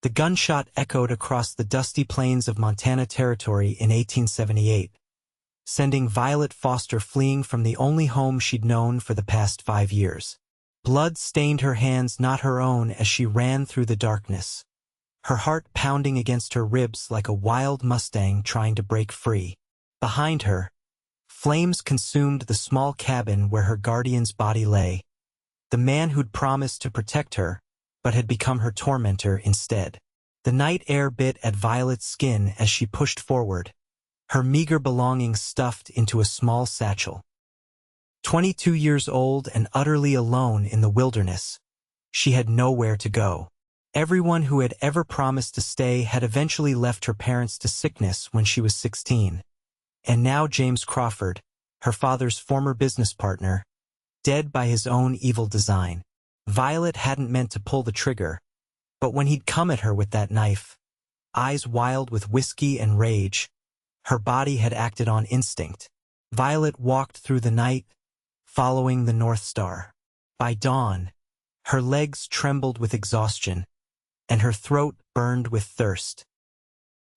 The gunshot echoed across the dusty plains of Montana Territory in 1878, sending Violet Foster fleeing from the only home she'd known for the past 5 years. Blood stained her hands, not her own, as she ran through the darkness, her heart pounding against her ribs like a wild Mustang trying to break free. Behind her, flames consumed the small cabin where her guardian's body lay, the man who'd promised to protect her, but had become her tormentor instead. The night air bit at Violet's skin as she pushed forward, her meager belongings stuffed into a small satchel. 22 years old and utterly alone in the wilderness, she had nowhere to go. Everyone who had ever promised to stay had eventually left her parents to sickness when she was 16. And now James Crawford, her father's former business partner, dead by his own evil design. Violet hadn't meant to pull the trigger, but when he'd come at her with that knife, eyes wild with whiskey and rage, her body had acted on instinct. Violet walked through the night, following the North Star. By dawn, her legs trembled with exhaustion, and her throat burned with thirst.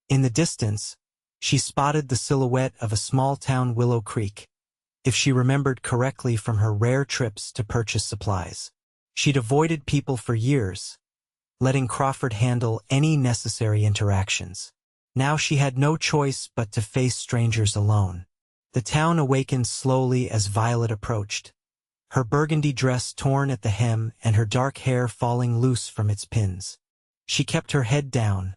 In the distance, she spotted the silhouette of a small-town Willow Creek, if she remembered correctly from her rare trips to purchase supplies. She'd avoided people for years, letting Crawford handle any necessary interactions. Now she had no choice but to face strangers alone. The town awakened slowly as Violet approached, her burgundy dress torn at the hem and her dark hair falling loose from its pins. She kept her head down,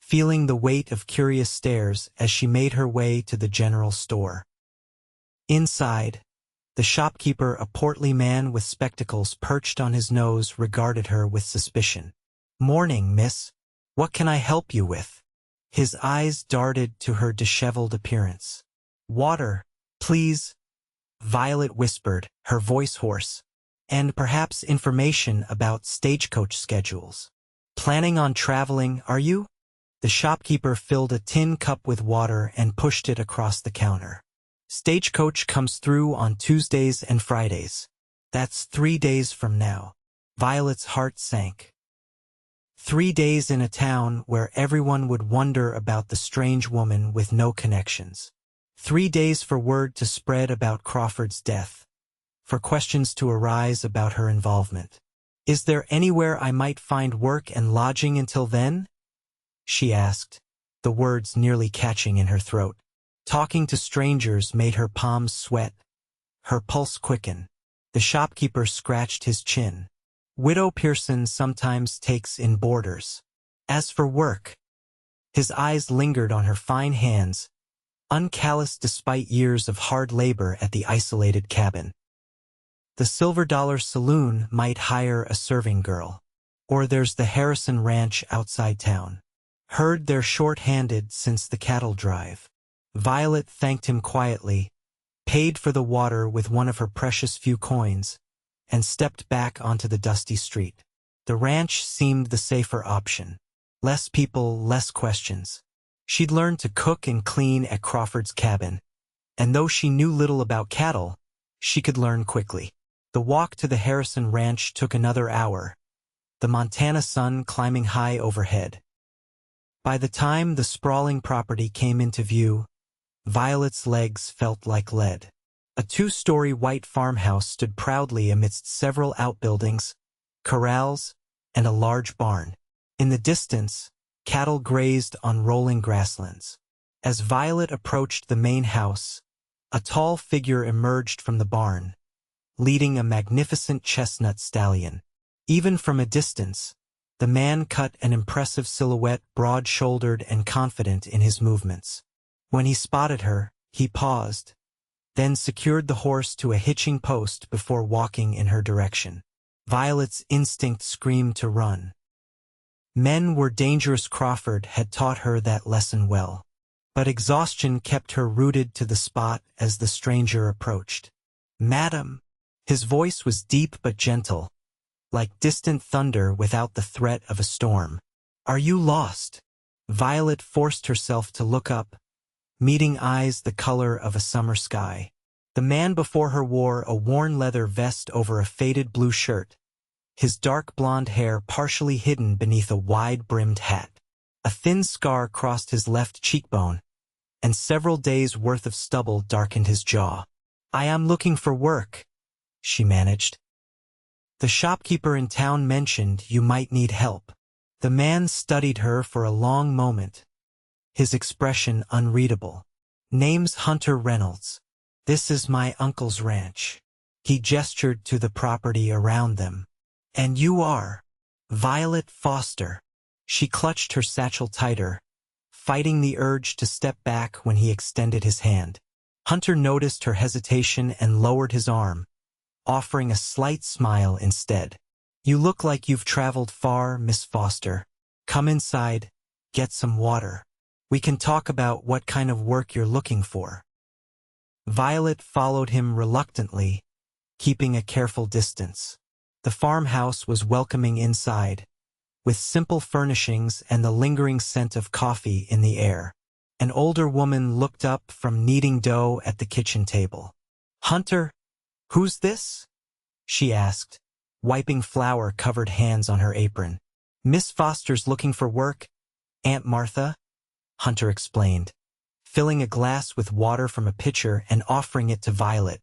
feeling the weight of curious stares as she made her way to the general store. Inside, the shopkeeper, a portly man with spectacles perched on his nose, regarded her with suspicion. "Morning, miss. What can I help you with?" His eyes darted to her disheveled appearance. "Water, please," Violet whispered, her voice hoarse. "And perhaps information about stagecoach schedules." "Planning on traveling, are you?" The shopkeeper filled a tin cup with water and pushed it across the counter. "Stagecoach comes through on Tuesdays and Fridays. That's 3 days from now." Violet's heart sank. 3 days in a town where everyone would wonder about the strange woman with no connections. 3 days for word to spread about Crawford's death, for questions to arise about her involvement. "Is there anywhere I might find work and lodging until then?" she asked, the words nearly catching in her throat. Talking to strangers made her palms sweat, her pulse quicken. The shopkeeper scratched his chin. "Widow Pearson sometimes takes in boarders. As for work," his eyes lingered on her fine hands, uncalloused despite years of hard labor at the isolated cabin. "The Silver Dollar Saloon might hire a serving girl. Or there's the Harrison Ranch outside town. Heard they're short-handed since the cattle drive." Violet thanked him quietly, paid for the water with one of her precious few coins, and stepped back onto the dusty street. The ranch seemed the safer option. Less people, less questions. She'd learned to cook and clean at Crawford's cabin, and though she knew little about cattle, she could learn quickly. The walk to the Harrison Ranch took another hour, the Montana sun climbing high overhead. By the time the sprawling property came into view, Violet's legs felt like lead. A 2-story white farmhouse stood proudly amidst several outbuildings, corrals, and a large barn. In the distance, cattle grazed on rolling grasslands. As Violet approached the main house, a tall figure emerged from the barn, leading a magnificent chestnut stallion. Even from a distance, the man cut an impressive silhouette, broad-shouldered and confident in his movements. When he spotted her, he paused, then secured the horse to a hitching post before walking in her direction. Violet's instinct screamed to run. Men were dangerous. Crawford had taught her that lesson well. But exhaustion kept her rooted to the spot as the stranger approached. "Madam," his voice was deep but gentle, like distant thunder without the threat of a storm. "Are you lost?" Violet forced herself to look up, meeting eyes the color of a summer sky. The man before her wore a worn leather vest over a faded blue shirt, his dark blonde hair partially hidden beneath a wide-brimmed hat. A thin scar crossed his left cheekbone, and several days' worth of stubble darkened his jaw. "I am looking for work," she managed. "The shopkeeper in town mentioned you might need help." The man studied her for a long moment, his expression unreadable. "Name's Hunter Reynolds. This is my uncle's ranch." He gestured to the property around them. "And you are Violet Foster." She clutched her satchel tighter, fighting the urge to step back when he extended his hand. Hunter noticed her hesitation and lowered his arm, offering a slight smile instead. "You look like you've traveled far, Miss Foster. Come inside, get some water. We can talk about what kind of work you're looking for." Violet followed him reluctantly, keeping a careful distance. The farmhouse was welcoming inside, with simple furnishings and the lingering scent of coffee in the air. An older woman looked up from kneading dough at the kitchen table. "Hunter, who's this?" she asked, wiping flour-covered hands on her apron. "Miss Foster's looking for work, Aunt Martha," Hunter explained, filling a glass with water from a pitcher and offering it to Violet.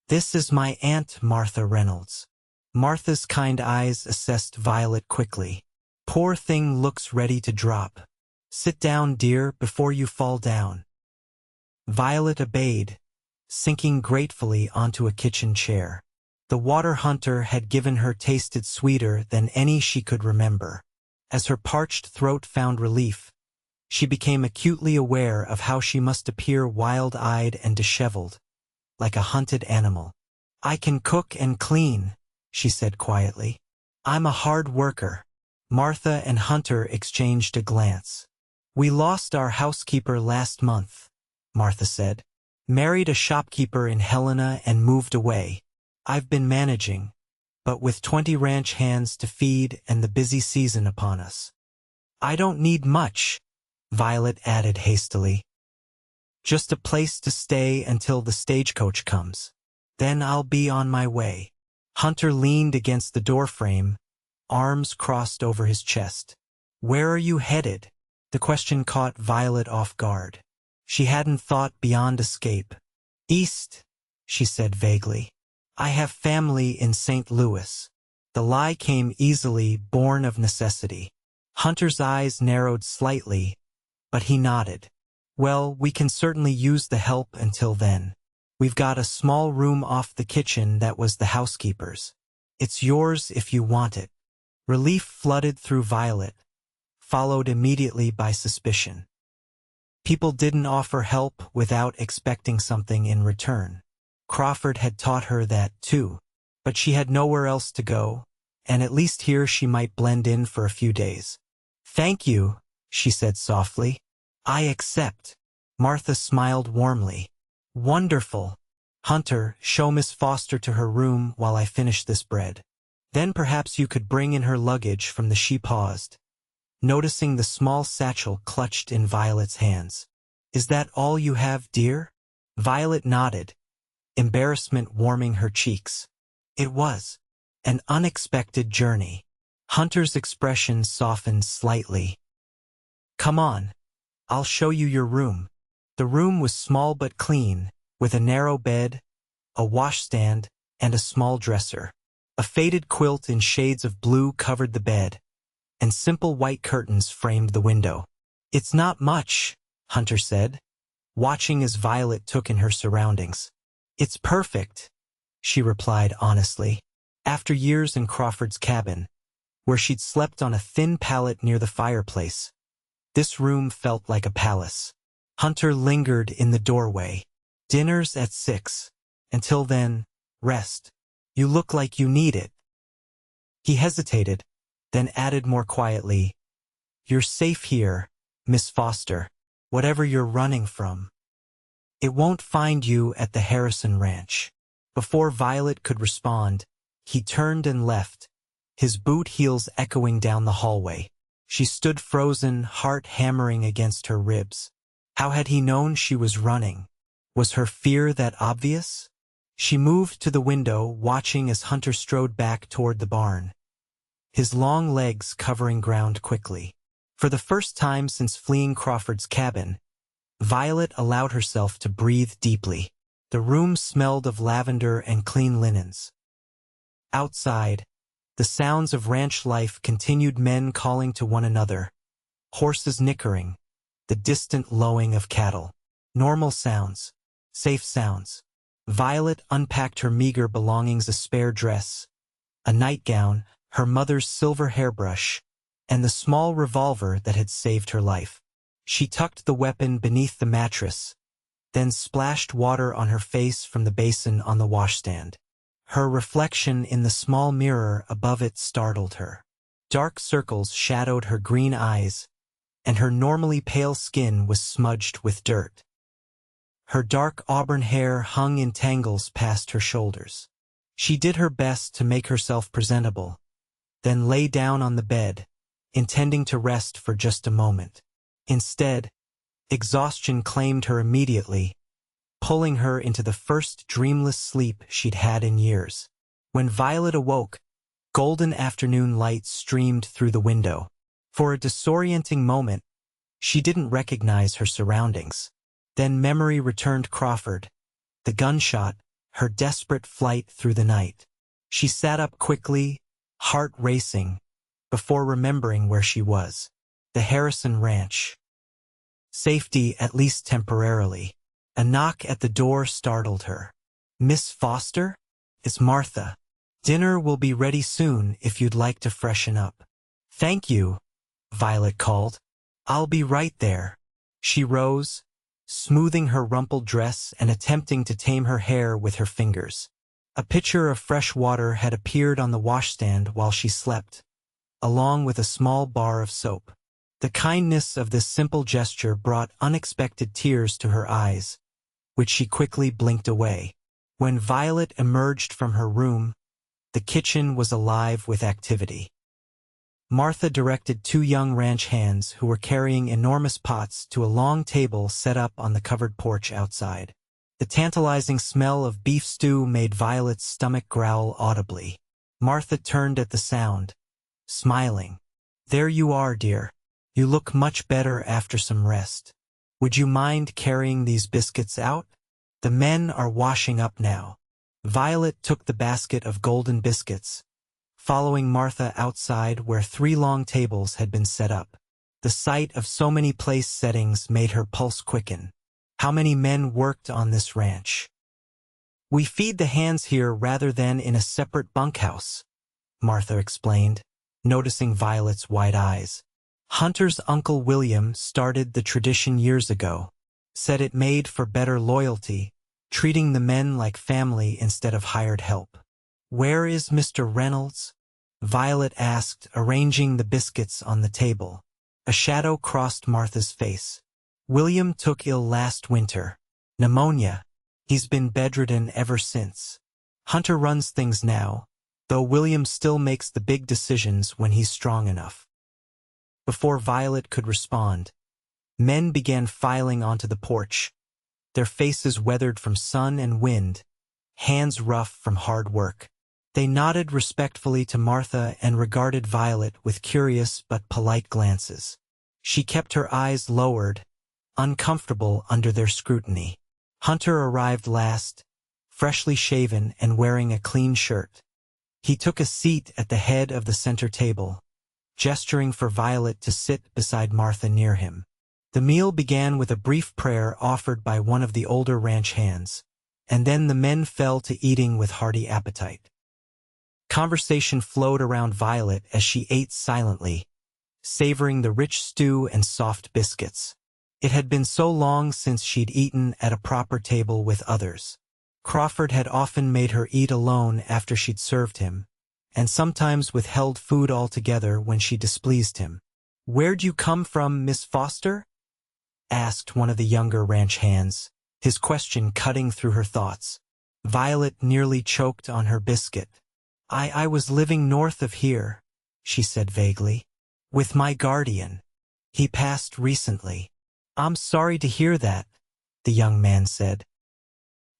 "This is my Aunt Martha Reynolds." Martha's kind eyes assessed Violet quickly. "Poor thing looks ready to drop. Sit down, dear, before you fall down." Violet obeyed, sinking gratefully onto a kitchen chair. The water Hunter had given her tasted sweeter than any she could remember. As her parched throat found relief, she became acutely aware of how she must appear wild-eyed and disheveled, like a hunted animal. "I can cook and clean," she said quietly. "I'm a hard worker." Martha and Hunter exchanged a glance. "We lost our housekeeper last month," Martha said. "Married a shopkeeper in Helena and moved away. I've been managing, but with 20 ranch hands to feed and the busy season upon us." "I don't need much," Violet added hastily. "Just a place to stay until the stagecoach comes. Then I'll be on my way." Hunter leaned against the doorframe, arms crossed over his chest. "Where are you headed?" The question caught Violet off guard. She hadn't thought beyond escape. "East," she said vaguely. "I have family in St. Louis." The lie came easily, born of necessity. Hunter's eyes narrowed slightly, but he nodded. "Well, we can certainly use the help until then. We've got a small room off the kitchen that was the housekeeper's. It's yours if you want it." Relief flooded through Violet, followed immediately by suspicion. People didn't offer help without expecting something in return. Crawford had taught her that too, but she had nowhere else to go, and at least here she might blend in for a few days. "Thank you," she said softly. "I accept." Martha smiled warmly. "Wonderful. Hunter, show Miss Foster to her room while I finish this bread. Then perhaps you could bring in her luggage from the." She paused, noticing the small satchel clutched in Violet's hands. "Is that all you have, dear?" Violet nodded, embarrassment warming her cheeks. It was an unexpected journey. Hunter's expression softened slightly. "Come on, I'll show you your room." The room was small but clean, with a narrow bed, a washstand, and a small dresser. A faded quilt in shades of blue covered the bed, and simple white curtains framed the window. "It's not much," Hunter said, watching as Violet took in her surroundings. "It's perfect," she replied honestly. After years in Crawford's cabin, where she'd slept on a thin pallet near the fireplace, this room felt like a palace. Hunter lingered in the doorway. "Dinner's at 6. Until then, rest. You look like you need it." He hesitated, then added more quietly, "You're safe here, Miss Foster, whatever you're running from. It won't find you at the Harrison Ranch." Before Violet could respond, he turned and left, his boot heels echoing down the hallway. She stood frozen, heart hammering against her ribs. How had he known she was running? Was her fear that obvious? She moved to the window, watching as Hunter strode back toward the barn, his long legs covering ground quickly. For the first time since fleeing Crawford's cabin, Violet allowed herself to breathe deeply. The room smelled of lavender and clean linens. Outside, the sounds of ranch life continued, men calling to one another, horses nickering, the distant lowing of cattle. Normal sounds, safe sounds. Violet unpacked her meager belongings: a spare dress, a nightgown, her mother's silver hairbrush, and the small revolver that had saved her life. She tucked the weapon beneath the mattress, then splashed water on her face from the basin on the washstand. Her reflection in the small mirror above it startled her. Dark circles shadowed her green eyes, and her normally pale skin was smudged with dirt. Her dark auburn hair hung in tangles past her shoulders. She did her best to make herself presentable, then lay down on the bed, intending to rest for just a moment. Instead, exhaustion claimed her immediately, pulling her into the first dreamless sleep she'd had in years. When Violet awoke, golden afternoon light streamed through the window. For a disorienting moment, she didn't recognize her surroundings. Then memory returned: Crawford, the gunshot, her desperate flight through the night. She sat up quickly, heart racing, before remembering where she was. The Harrison Ranch. Safety, at least temporarily. A knock at the door startled her. "Miss Foster? It's Martha. Dinner will be ready soon if you'd like to freshen up." "Thank you," Violet called. "I'll be right there." She rose, smoothing her rumpled dress and attempting to tame her hair with her fingers. A pitcher of fresh water had appeared on the washstand while she slept, along with a small bar of soap. The kindness of this simple gesture brought unexpected tears to her eyes, which she quickly blinked away. When Violet emerged from her room, the kitchen was alive with activity. Martha directed two young ranch hands who were carrying enormous pots to a long table set up on the covered porch outside. The tantalizing smell of beef stew made Violet's stomach growl audibly. Martha turned at the sound, smiling. "There you are, dear. You look much better after some rest. Would you mind carrying these biscuits out? The men are washing up now." Violet took the basket of golden biscuits, following Martha outside where 3 long tables had been set up. The sight of so many place settings made her pulse quicken. How many men worked on this ranch? "We feed the hands here rather than in a separate bunkhouse," Martha explained, noticing Violet's wide eyes. "Hunter's Uncle William started the tradition years ago, said it made for better loyalty, treating the men like family instead of hired help." "Where is Mr. Reynolds?" Violet asked, arranging the biscuits on the table. A shadow crossed Martha's face. "William took ill last winter. Pneumonia. He's been bedridden ever since. Hunter runs things now, though William still makes the big decisions when he's strong enough." Before Violet could respond, men began filing onto the porch, their faces weathered from sun and wind, hands rough from hard work. They nodded respectfully to Martha and regarded Violet with curious but polite glances. She kept her eyes lowered, uncomfortable under their scrutiny. Hunter arrived last, freshly shaven and wearing a clean shirt. He took a seat at the head of the center table, gesturing for Violet to sit beside Martha near him. The meal began with a brief prayer offered by one of the older ranch hands, and then the men fell to eating with hearty appetite. Conversation flowed around Violet as she ate silently, savoring the rich stew and soft biscuits. It had been so long since she'd eaten at a proper table with others. Crawford had often made her eat alone after she'd served him, and sometimes withheld food altogether when she displeased him. "Where'd you come from, Miss Foster?" asked one of the younger ranch hands, his question cutting through her thoughts. Violet nearly choked on her biscuit. I was living north of here," she said vaguely, "with my guardian. He passed recently." "I'm sorry to hear that," the young man said.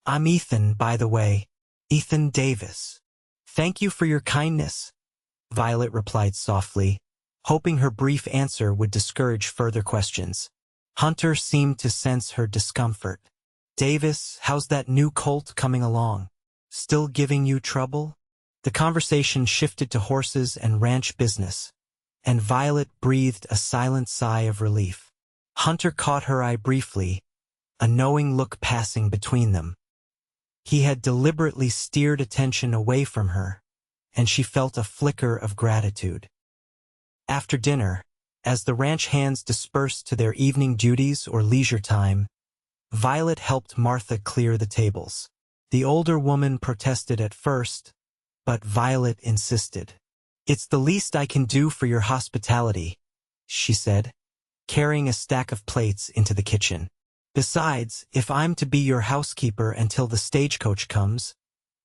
"I'm Ethan, by the way, Ethan Davis. Thank you for your kindness." Violet replied softly, hoping her brief answer would discourage further questions. Hunter seemed to sense her discomfort. Davis, how's that new colt coming along? Still giving you trouble? The conversation shifted to horses and ranch business, and Violet breathed a silent sigh of relief. Hunter caught her eye briefly, a knowing look passing between them. He had deliberately steered attention away from her, and she felt a flicker of gratitude. After dinner, as the ranch hands dispersed to their evening duties or leisure time, Violet helped Martha clear the tables. The older woman protested at first, but Violet insisted. "It's the least I can do for your hospitality," she said, carrying a stack of plates into the kitchen. "Besides, if I'm to be your housekeeper until the stagecoach comes,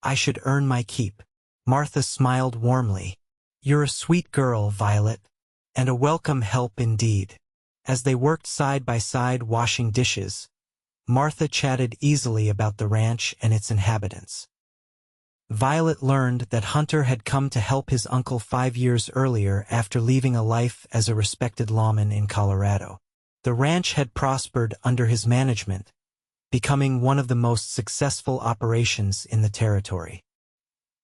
I should earn my keep." Martha smiled warmly. "You're a sweet girl, Violet, and a welcome help indeed." As they worked side by side washing dishes, Martha chatted easily about the ranch and its inhabitants. Violet learned that Hunter had come to help his uncle 5 years earlier after leaving a life as a respected lawman in Colorado. The ranch had prospered under his management, becoming one of the most successful operations in the territory.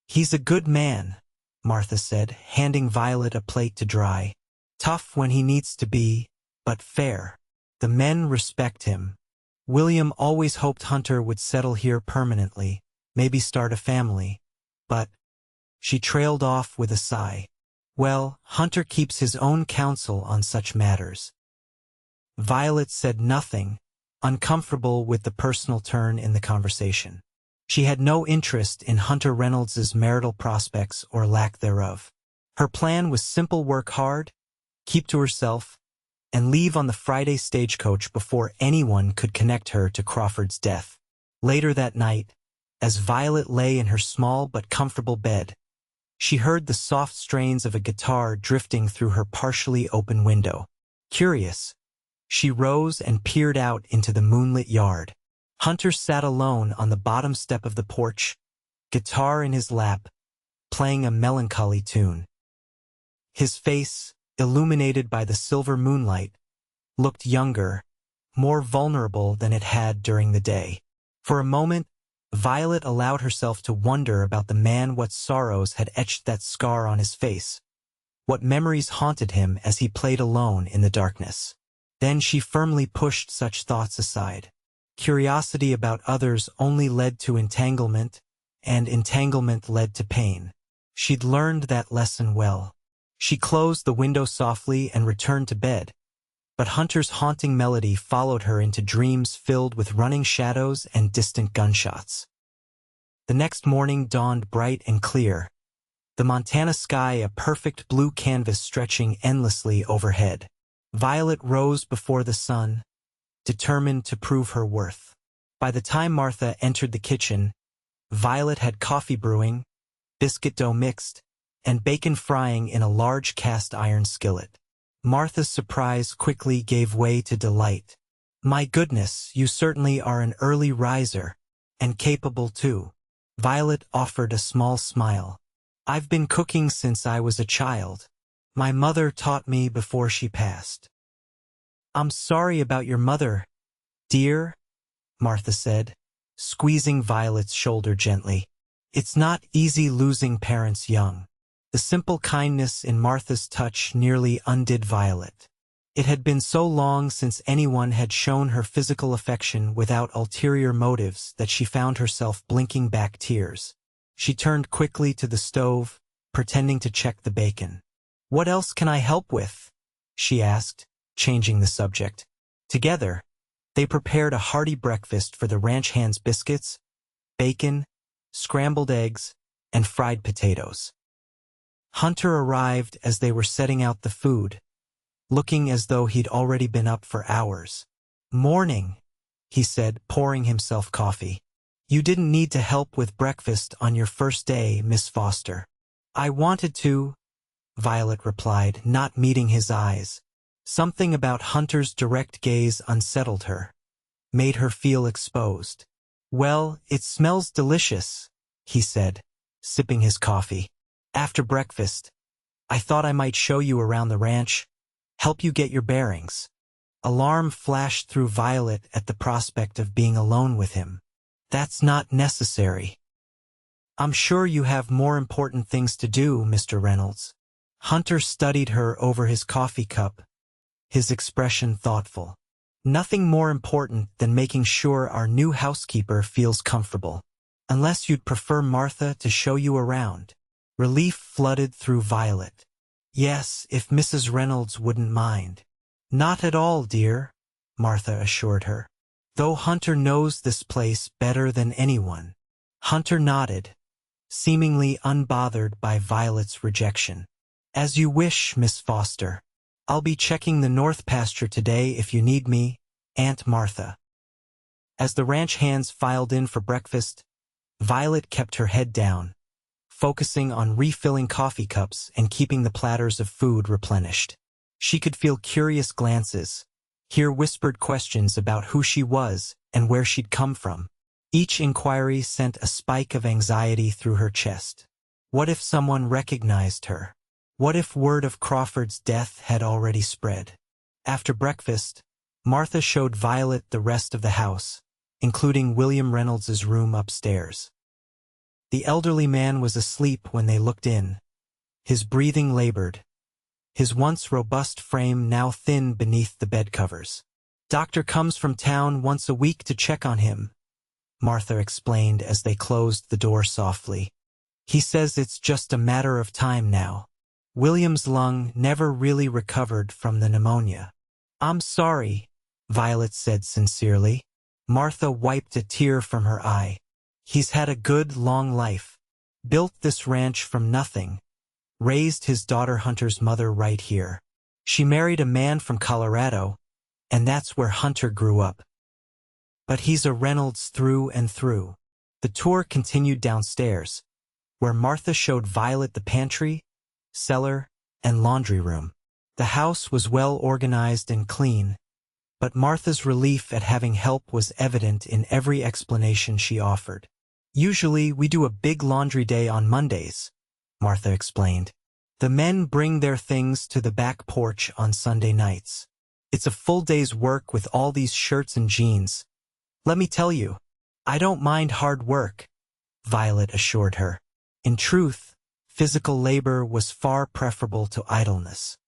"He's a good man," Martha said, handing Violet a plate to dry. "Tough when he needs to be, but fair. The men respect him. William always hoped Hunter would settle here permanently, maybe start a family, but—" She trailed off with a sigh. "Well, Hunter keeps his own counsel on such matters." Violet said nothing, uncomfortable with the personal turn in the conversation. She had no interest in Hunter Reynolds's marital prospects or lack thereof. Her plan was simple: work hard, keep to herself, and leave on the Friday stagecoach before anyone could connect her to Crawford's death. Later that night, as Violet lay in her small but comfortable bed, she heard the soft strains of a guitar drifting through her partially open window. Curious, she rose and peered out into the moonlit yard. Hunter sat alone on the bottom step of the porch, guitar in his lap, playing a melancholy tune. His face, illuminated by the silver moonlight, looked younger, more vulnerable than it had during the day. For a moment, Violet allowed herself to wonder about the man. What sorrows had etched that scar on his face? What memories haunted him as he played alone in the darkness? Then she firmly pushed such thoughts aside. Curiosity about others only led to entanglement, and entanglement led to pain. She'd learned that lesson well. She closed the window softly and returned to bed, but Hunter's haunting melody followed her into dreams filled with running shadows and distant gunshots. The next morning dawned bright and clear, the Montana sky a perfect blue canvas stretching endlessly overhead. Violet rose before the sun, determined to prove her worth. By the time Martha entered the kitchen, Violet had coffee brewing, biscuit dough mixed, and bacon frying in a large cast-iron skillet. Martha's surprise quickly gave way to delight. "My goodness, you certainly are an early riser, and capable too." Violet offered a small smile. "I've been cooking since I was a child. My mother taught me before she passed." "I'm sorry about your mother, dear," Martha said, squeezing Violet's shoulder gently. "It's not easy losing parents young." The simple kindness in Martha's touch nearly undid Violet. It had been so long since anyone had shown her physical affection without ulterior motives that she found herself blinking back tears. She turned quickly to the stove, pretending to check the bacon. "What else can I help with?" she asked, changing the subject. Together, they prepared a hearty breakfast for the ranch hands: biscuits, bacon, scrambled eggs, and fried potatoes. Hunter arrived as they were setting out the food, looking as though he'd already been up for hours. "Morning," he said, pouring himself coffee. "You didn't need to help with breakfast on your first day, Miss Foster." "I wanted to," Violet replied, not meeting his eyes. Something about Hunter's direct gaze unsettled her, made her feel exposed. "Well, it smells delicious," he said, sipping his coffee. After breakfast, I thought I might show you around the ranch, help you get your bearings. Alarm flashed through Violet at the prospect of being alone with him. That's not necessary. I'm sure you have more important things to do, Mr. Reynolds. Hunter studied her over his coffee cup, his expression thoughtful. Nothing more important than making sure our new housekeeper feels comfortable. Unless you'd prefer Martha to show you around. Relief flooded through Violet. Yes, if Mrs. Reynolds wouldn't mind. Not at all, dear, Martha assured her. Though Hunter knows this place better than anyone. Hunter nodded, seemingly unbothered by Violet's rejection. As you wish, Miss Foster. I'll be checking the north pasture today if you need me, Aunt Martha. As the ranch hands filed in for breakfast, Violet kept her head down, focusing on refilling coffee cups and keeping the platters of food replenished. She could feel curious glances, hear whispered questions about who she was and where she'd come from. Each inquiry sent a spike of anxiety through her chest. What if someone recognized her? What if word of Crawford's death had already spread? After breakfast, Martha showed Violet the rest of the house, including William Reynolds's room upstairs. The elderly man was asleep when they looked in, his breathing labored, his once robust frame now thin beneath the bed covers. Doctor comes from town once a week to check on him, Martha explained as they closed the door softly. He says it's just a matter of time now. William's lung never really recovered from the pneumonia. I'm sorry, Violet said sincerely. Martha wiped a tear from her eye. He's had a good, long life. Built this ranch from nothing. Raised his daughter Hunter's mother right here. She married a man from Colorado, and that's where Hunter grew up. But he's a Reynolds through and through. The tour continued downstairs, where Martha showed Violet the pantry, cellar, and laundry room. The house was well organized and clean, but Martha's relief at having help was evident in every explanation she offered. Usually we do a big laundry day on Mondays, Martha explained. The men bring their things to the back porch on Sunday nights. It's a full day's work with all these shirts and jeans. Let me tell you, I don't mind hard work, Violet assured her. In truth, physical labor was far preferable to idleness.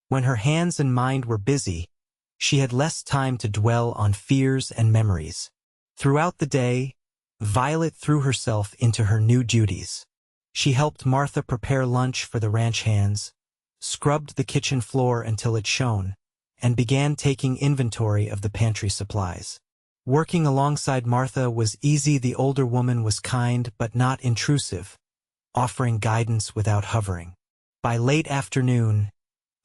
When her hands and mind were busy, she had less time to dwell on fears and memories. Throughout the day, Violet threw herself into her new duties. She helped Martha prepare lunch for the ranch hands, scrubbed the kitchen floor until it shone, and began taking inventory of the pantry supplies. Working alongside Martha was easy. The older woman was kind but not intrusive, offering guidance without hovering. By late afternoon,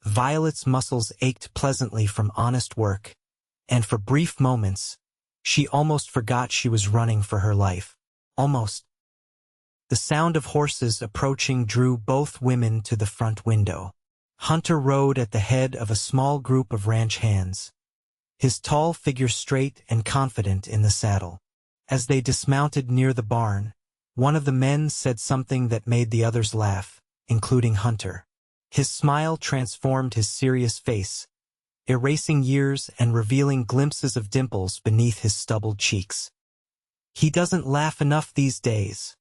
Violet's muscles ached pleasantly from honest work, and for brief moments, she almost forgot she was running for her life. Almost. The sound of horses approaching drew both women to the front window. Hunter rode at the head of a small group of ranch hands, his tall figure straight and confident in the saddle. As they dismounted near the barn, one of the men said something that made the others laugh, including Hunter. His smile transformed his serious face, erasing years and revealing glimpses of dimples beneath his stubbled cheeks. He doesn't laugh enough these days,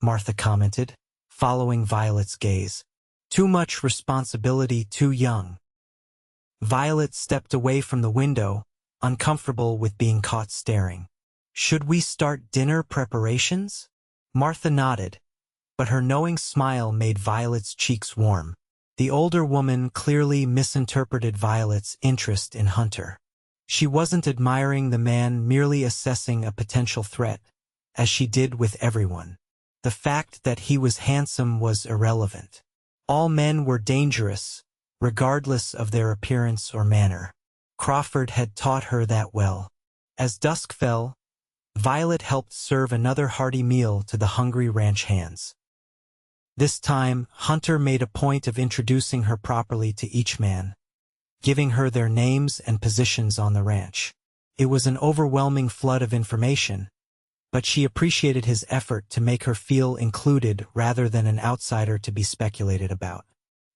Martha commented, following Violet's gaze. Too much responsibility too young. Violet stepped away from the window, uncomfortable with being caught staring. Should we start dinner preparations? Martha nodded, but her knowing smile made Violet's cheeks warm. The older woman clearly misinterpreted Violet's interest in Hunter. She wasn't admiring the man, merely assessing a potential threat, as she did with everyone. The fact that he was handsome was irrelevant. All men were dangerous, regardless of their appearance or manner. Crawford had taught her that well. As dusk fell, Violet helped serve another hearty meal to the hungry ranch hands. This time, Hunter made a point of introducing her properly to each man, giving her their names and positions on the ranch. It was an overwhelming flood of information, but she appreciated his effort to make her feel included rather than an outsider to be speculated about.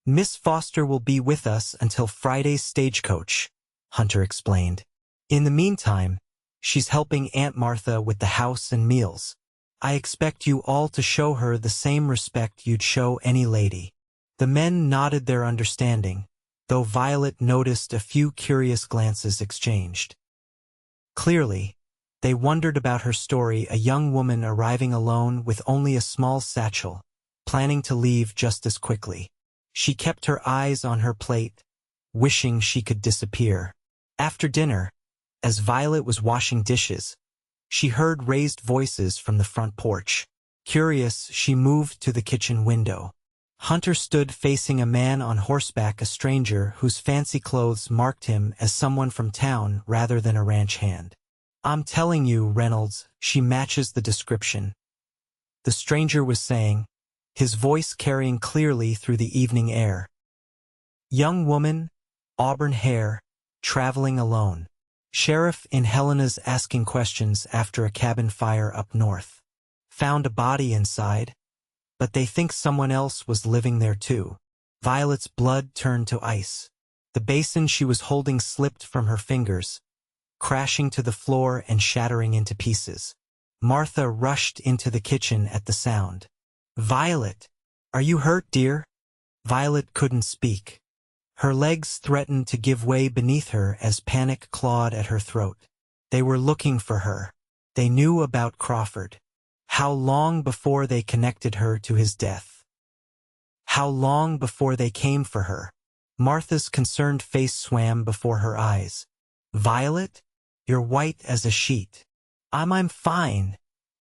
Miss Foster will be with us until Friday's stagecoach, Hunter explained. In the meantime, she's helping Aunt Martha with the house and meals. I expect you all to show her the same respect you'd show any lady. The men nodded their understanding, though Violet noticed a few curious glances exchanged. Clearly, they wondered about her story, a young woman arriving alone with only a small satchel, planning to leave just as quickly. She kept her eyes on her plate, wishing she could disappear. After dinner, as Violet was washing dishes, she heard raised voices from the front porch. Curious, she moved to the kitchen window. Hunter stood facing a man on horseback, a stranger whose fancy clothes marked him as someone from town rather than a ranch hand. I'm telling you, Reynolds, she matches the description, the stranger was saying, his voice carrying clearly through the evening air. Young woman, auburn hair, traveling alone. Sheriff in Helena's asking questions after a cabin fire up north. Found a body inside, but they think someone else was living there too. Violet's blood turned to ice. The basin she was holding slipped from her fingers, crashing to the floor and shattering into pieces. Martha rushed into the kitchen at the sound. Violet, are you hurt, dear? Violet couldn't speak. Her legs threatened to give way beneath her as panic clawed at her throat. They were looking for her. They knew about Crawford. How long before they connected her to his death? How long before they came for her? Martha's concerned face swam before her eyes. Violet, you're white as a sheet. I'm fine,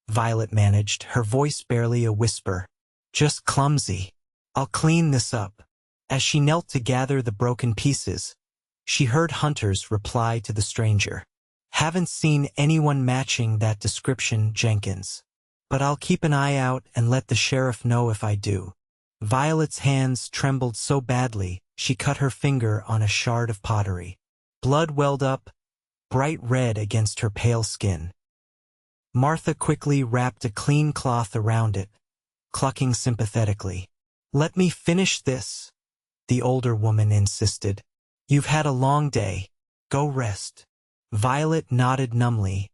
Violet managed, her voice barely a whisper. Just clumsy. I'll clean this up. As she knelt to gather the broken pieces, she heard Hunter's reply to the stranger. Haven't seen anyone matching that description, Jenkins. But I'll keep an eye out and let the sheriff know if I do. Violet's hands trembled so badly, she cut her finger on a shard of pottery. Blood welled up, bright red against her pale skin. Martha quickly wrapped a clean cloth around it, clucking sympathetically. Let me finish this, the older woman insisted. You've had a long day. Go rest. Violet nodded numbly,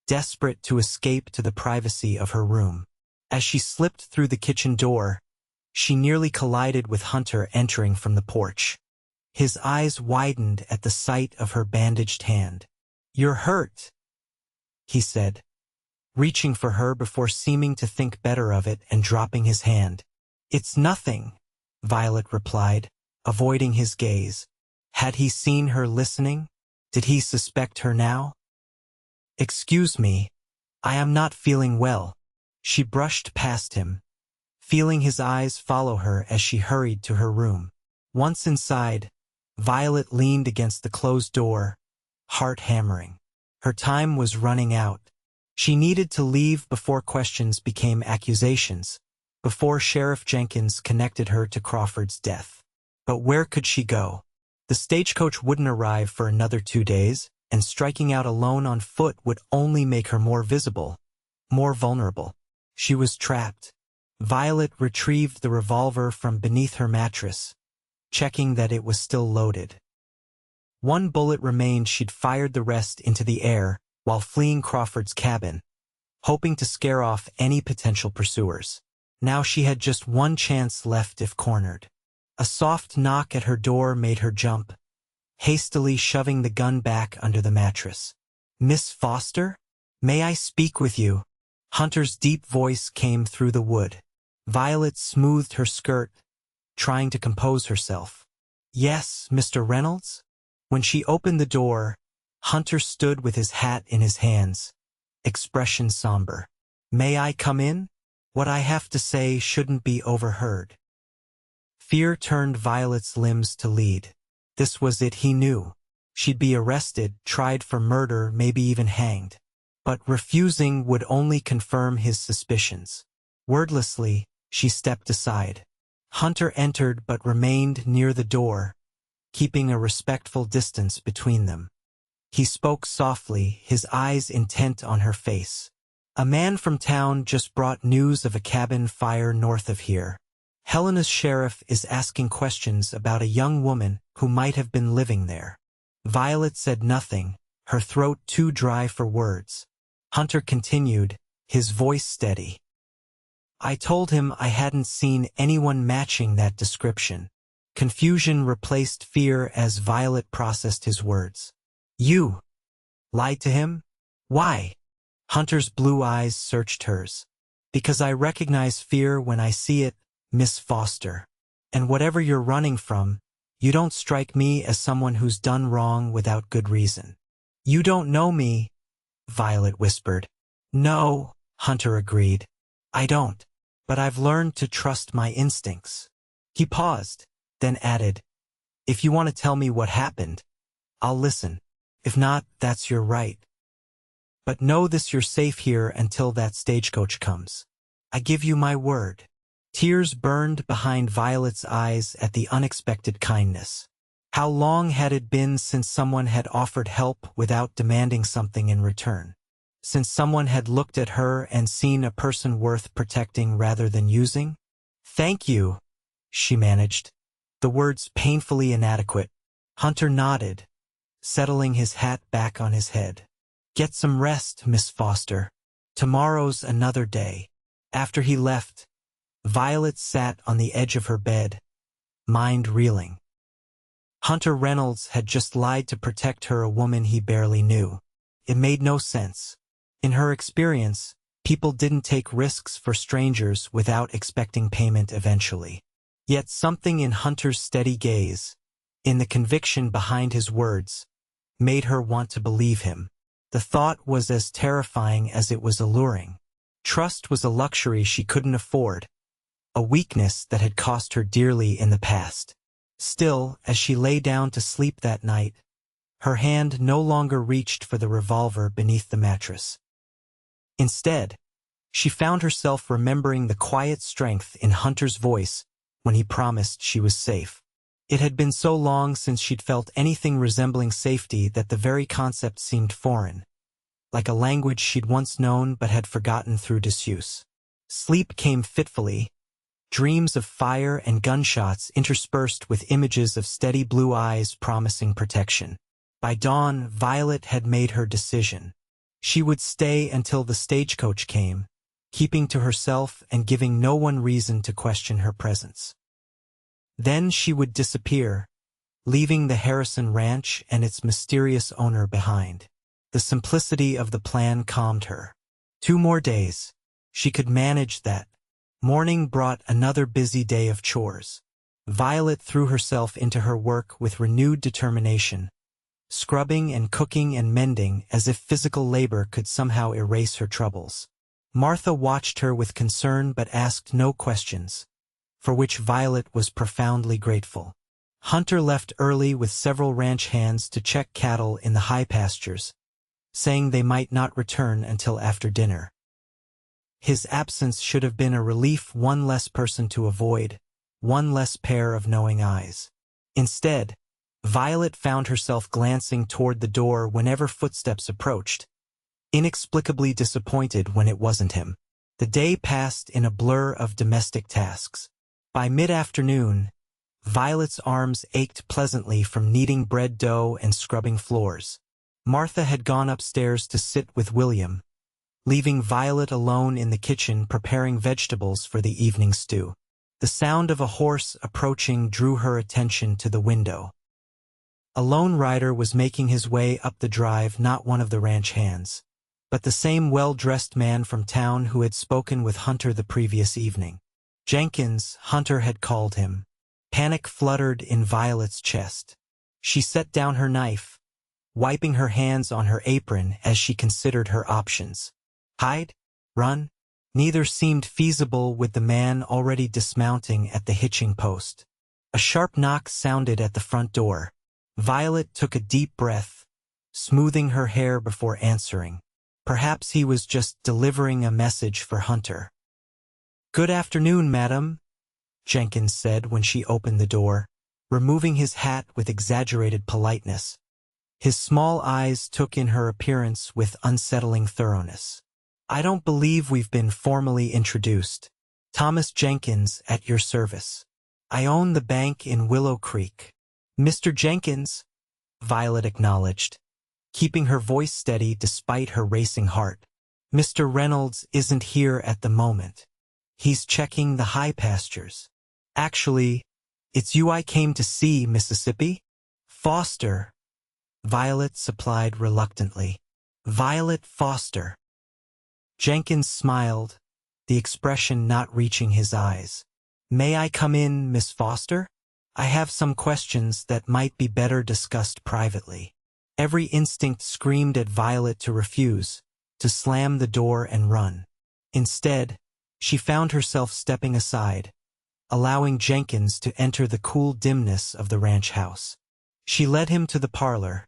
desperate to escape to the privacy of her room. As she slipped through the kitchen door, she nearly collided with Hunter entering from the porch. His eyes widened at the sight of her bandaged hand. You're hurt, he said, reaching for her before seeming to think better of it and dropping his hand. It's nothing, Violet replied, avoiding his gaze. Had he seen her listening? Did he suspect her now? Excuse me, I am not feeling well. She brushed past him, feeling his eyes follow her as she hurried to her room. Once inside, Violet leaned against the closed door, heart hammering. Her time was running out. She needed to leave before questions became accusations, before Sheriff Jenkins connected her to Crawford's death. But where could she go? The stagecoach wouldn't arrive for another 2 days, and striking out alone on foot would only make her more visible, more vulnerable. She was trapped. Violet retrieved the revolver from beneath her mattress, checking that it was still loaded. One bullet remained. She'd fired the rest into the air while fleeing Crawford's cabin, hoping to scare off any potential pursuers. Now she had just one chance left if cornered. A soft knock at her door made her jump, hastily shoving the gun back under the mattress. Miss Foster? May I speak with you? Hunter's deep voice came through the wood. Violet smoothed her skirt, trying to compose herself. Yes, Mr. Reynolds? When she opened the door, Hunter stood with his hat in his hands, expression somber. May I come in? What I have to say shouldn't be overheard. Fear turned Violet's limbs to lead. This was it, he knew. She'd be arrested, tried for murder, maybe even hanged. But refusing would only confirm his suspicions. Wordlessly, she stepped aside. Hunter entered but remained near the door, keeping a respectful distance between them. He spoke softly, his eyes intent on her face. A man from town just brought news of a cabin fire north of here. Helena's sheriff is asking questions about a young woman who might have been living there. Violet said nothing, her throat too dry for words. Hunter continued, his voice steady. I told him I hadn't seen anyone matching that description. Confusion replaced fear as Violet processed his words. You lied to him? Why? Hunter's blue eyes searched hers. Because I recognize fear when I see it, Miss Foster. And whatever you're running from, you don't strike me as someone who's done wrong without good reason. You don't know me, Violet whispered. No, Hunter agreed. I don't. But I've learned to trust my instincts. He paused, then added, if you want to tell me what happened, I'll listen. If not, that's your right. But know this, you're safe here until that stagecoach comes. I give you my word. Tears burned behind Violet's eyes at the unexpected kindness. How long had it been since someone had offered help without demanding something in return? Since someone had looked at her and seen a person worth protecting rather than using? Thank you, she managed, the words painfully inadequate. Hunter nodded, settling his hat back on his head. Get some rest, Miss Foster. Tomorrow's another day. After he left, Violet sat on the edge of her bed, mind reeling. Hunter Reynolds had just lied to protect her, a woman he barely knew. It made no sense. In her experience, people didn't take risks for strangers without expecting payment eventually. Yet something in Hunter's steady gaze, in the conviction behind his words, made her want to believe him. The thought was as terrifying as it was alluring. Trust was a luxury she couldn't afford, a weakness that had cost her dearly in the past. Still, as she lay down to sleep that night, her hand no longer reached for the revolver beneath the mattress. Instead, she found herself remembering the quiet strength in Hunter's voice when he promised she was safe. It had been so long since she'd felt anything resembling safety that the very concept seemed foreign, like a language she'd once known but had forgotten through disuse. Sleep came fitfully, dreams of fire and gunshots interspersed with images of steady blue eyes promising protection. By dawn, Violet had made her decision. She would stay until the stagecoach came, keeping to herself and giving no one reason to question her presence. Then she would disappear, leaving the Harrison Ranch and its mysterious owner behind. The simplicity of the plan calmed her. 2 more days. She could manage that. Morning brought another busy day of chores. Violet threw herself into her work with renewed determination, scrubbing and cooking and mending as if physical labor could somehow erase her troubles. Martha watched her with concern but asked no questions, for which Violet was profoundly grateful. Hunter left early with several ranch hands to check cattle in the high pastures, saying they might not return until after dinner. His absence should have been a relief, one less person to avoid, one less pair of knowing eyes. Instead, Violet found herself glancing toward the door whenever footsteps approached, inexplicably disappointed when it wasn't him. The day passed in a blur of domestic tasks. By mid-afternoon, Violet's arms ached pleasantly from kneading bread dough and scrubbing floors. Martha had gone upstairs to sit with William, leaving Violet alone in the kitchen preparing vegetables for the evening stew. The sound of a horse approaching drew her attention to the window. A lone rider was making his way up the drive, not one of the ranch hands, but the same well-dressed man from town who had spoken with Hunter the previous evening. Jenkins, Hunter had called him. Panic fluttered in Violet's chest. She set down her knife, wiping her hands on her apron as she considered her options. Hide? Run? Neither seemed feasible with the man already dismounting at the hitching post. A sharp knock sounded at the front door. Violet took a deep breath, smoothing her hair before answering. Perhaps he was just delivering a message for Hunter. "Good afternoon, madam," Jenkins said when she opened the door, removing his hat with exaggerated politeness. His small eyes took in her appearance with unsettling thoroughness. "I don't believe we've been formally introduced." Thomas Jenkins, at your service. I own the bank in Willow Creek. Mr. Jenkins, Violet acknowledged, keeping her voice steady despite her racing heart. Mr. Reynolds isn't here at the moment. He's checking the high pastures. Actually, it's you I came to see, Mississippi? Foster, Violet supplied reluctantly. Violet Foster. Jenkins smiled, the expression not reaching his eyes. May I come in, Miss Foster? I have some questions that might be better discussed privately. Every instinct screamed at Violet to refuse, to slam the door and run. Instead, she found herself stepping aside, allowing Jenkins to enter the cool dimness of the ranch house. She led him to the parlor,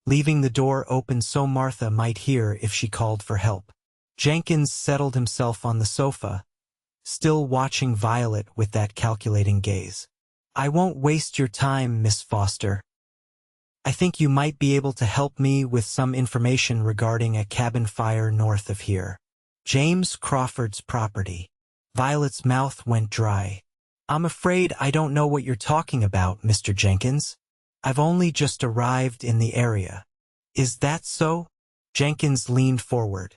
leaving the door open so Martha might hear if she called for help. Jenkins settled himself on the sofa, still watching Violet with that calculating gaze. I won't waste your time, Miss Foster. I think you might be able to help me with some information regarding a cabin fire north of here. James Crawford's property. Violet's mouth went dry. I'm afraid I don't know what you're talking about, Mr. Jenkins. I've only just arrived in the area. Is that so? Jenkins leaned forward.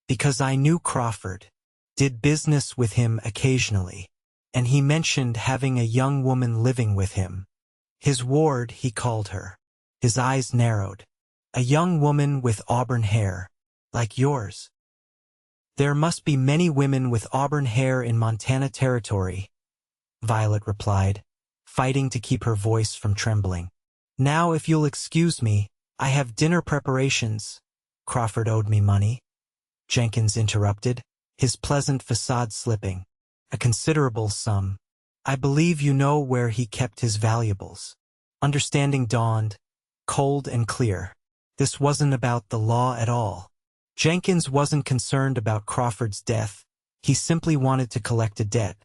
Because I knew Crawford, did business with him occasionally, and he mentioned having a young woman living with him. His ward, he called her. His eyes narrowed. A young woman with auburn hair, like yours. There must be many women with auburn hair in Montana Territory, Violet replied, fighting to keep her voice from trembling. Now, if you'll excuse me, I have dinner preparations. Crawford owed me money, Jenkins interrupted, his pleasant facade slipping. A considerable sum. I believe you know where he kept his valuables. Understanding dawned, cold and clear. This wasn't about the law at all. Jenkins wasn't concerned about Crawford's death. He simply wanted to collect a debt,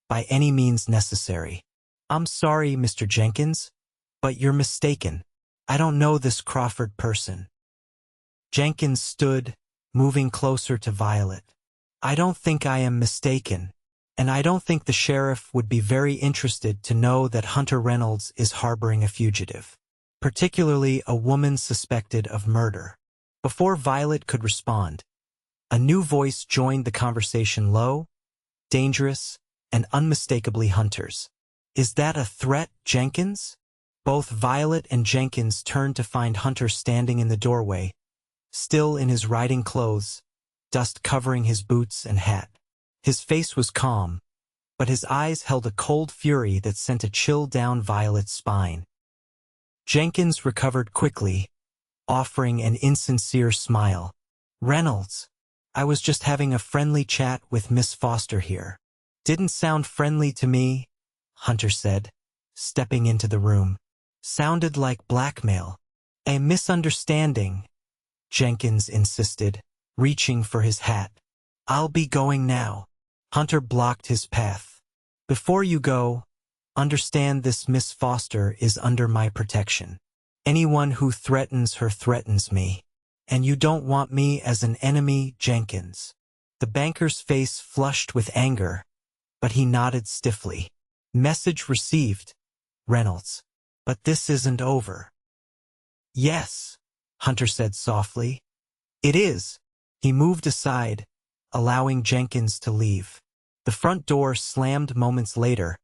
by any means necessary. I'm sorry, Mr. Jenkins, but you're mistaken. I don't know this Crawford person. Jenkins stood, moving closer to Violet. I don't think I am mistaken, and I don't think the sheriff would be very interested to know that Hunter Reynolds is harboring a fugitive, particularly a woman suspected of murder. Before Violet could respond, a new voice joined the conversation, low, dangerous, and unmistakably Hunter's. Is that a threat, Jenkins? Both Violet and Jenkins turned to find Hunter standing in the doorway, still in his riding clothes, dust covering his boots and hat. His face was calm, but his eyes held a cold fury that sent a chill down Violet's spine. Jenkins recovered quickly, offering an insincere smile. Reynolds, I was just having a friendly chat with Miss Foster here. Didn't sound friendly to me, Hunter said, stepping into the room. Sounded like blackmail. A misunderstanding, Jenkins insisted, reaching for his hat. I'll be going now. Hunter blocked his path. Before you go, understand this Miss Foster is under my protection. Anyone who threatens her threatens me. And you don't want me as an enemy, Jenkins. The banker's face flushed with anger, but he nodded stiffly. Message received, Reynolds. But this isn't over. Yes, Hunter said softly. It is. He moved aside, allowing Jenkins to leave. The front door slammed moments later,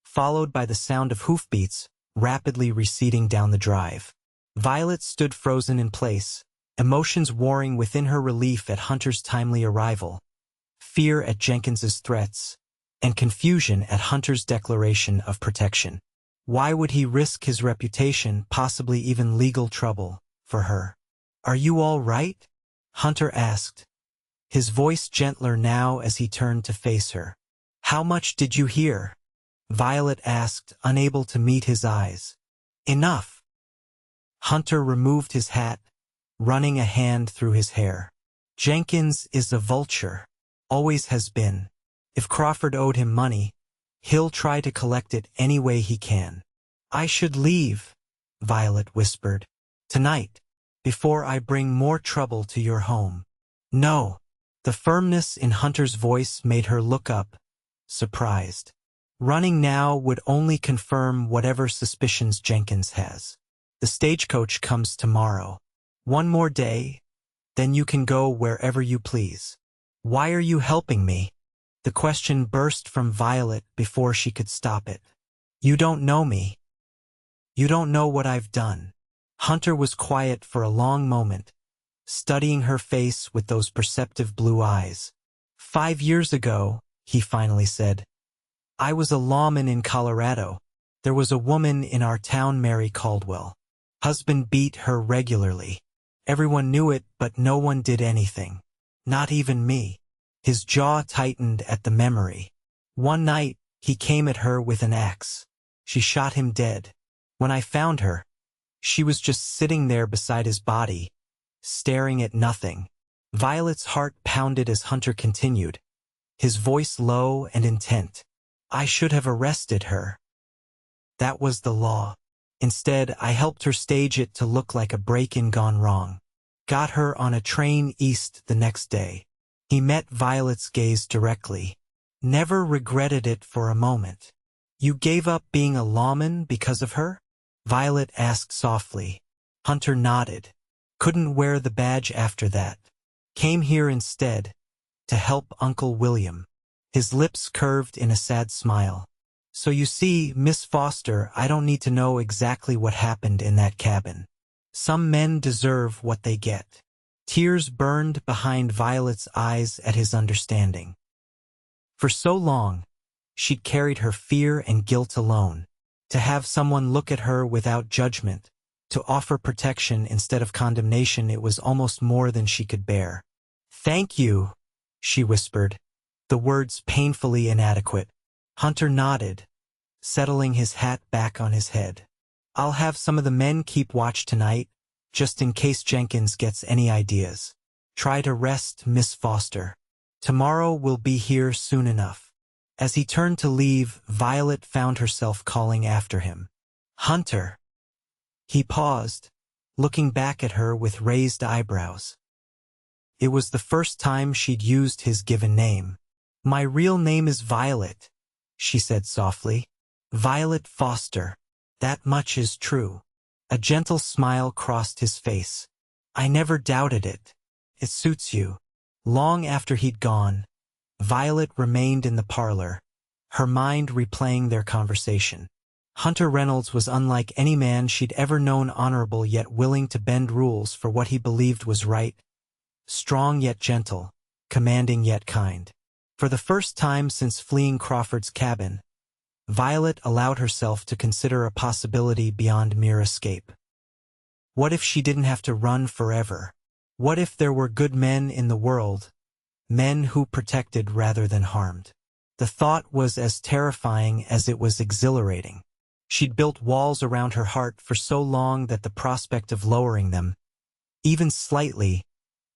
followed by the sound of hoofbeats rapidly receding down the drive. Violet stood frozen in place, emotions warring within her, relief at Hunter's timely arrival, fear at Jenkins's threats, and confusion at Hunter's declaration of protection. Why would he risk his reputation, possibly even legal trouble, for her? Are you all right? Hunter asked, his voice gentler now as he turned to face her. How much did you hear? Violet asked, unable to meet his eyes. Enough. Hunter removed his hat, running a hand through his hair. Jenkins is a vulture. Always has been. If Crawford owed him money, he'll try to collect it any way he can. I should leave, Violet whispered. Tonight, before I bring more trouble to your home. No. The firmness in Hunter's voice made her look up, surprised. Running now would only confirm whatever suspicions Jenkins has. The stagecoach comes tomorrow. One more day, then you can go wherever you please. Why are you helping me? The question burst from Violet before she could stop it. You don't know me. You don't know what I've done. Hunter was quiet for a long moment, studying her face with those perceptive blue eyes. 5 years ago, he finally said, I was a lawman in Colorado. There was a woman in our town, Mary Caldwell. Husband beat her regularly. Everyone knew it, but no one did anything. Not even me. His jaw tightened at the memory. One night, he came at her with an axe. She shot him dead. When I found her, she was just sitting there beside his body, staring at nothing. Violet's heart pounded as Hunter continued, his voice low and intent. I should have arrested her. That was the law. Instead, I helped her stage it to look like a break-in gone wrong. Got her on a train east the next day. He met Violet's gaze directly. Never regretted it for a moment. You gave up being a lawman because of her? Violet asked softly. Hunter nodded. Couldn't wear the badge after that. Came here instead, to help Uncle William. His lips curved in a sad smile. So you see, Miss Foster, I don't need to know exactly what happened in that cabin. Some men deserve what they get. Tears burned behind Violet's eyes at his understanding. For so long, she'd carried her fear and guilt alone. To have someone look at her without judgment, to offer protection instead of condemnation, it was almost more than she could bear. Thank you, she whispered, the words painfully inadequate. Hunter nodded, settling his hat back on his head. I'll have some of the men keep watch tonight, just in case Jenkins gets any ideas. Try to rest, Miss Foster. Tomorrow we'll be here soon enough. As he turned to leave, Violet found herself calling after him. Hunter. He paused, looking back at her with raised eyebrows. It was the first time she'd used his given name. My real name is Violet, she said softly. Violet Foster. That much is true. A gentle smile crossed his face. I never doubted it. It suits you. Long after he'd gone, Violet remained in the parlor, her mind replaying their conversation. Hunter Reynolds was unlike any man she'd ever known, honorable yet willing to bend rules for what he believed was right, strong yet gentle, commanding yet kind. For the first time since fleeing Crawford's cabin, Violet allowed herself to consider a possibility beyond mere escape. What if she didn't have to run forever? What if there were good men in the world, men who protected rather than harmed? The thought was as terrifying as it was exhilarating. She'd built walls around her heart for so long that the prospect of lowering them, even slightly,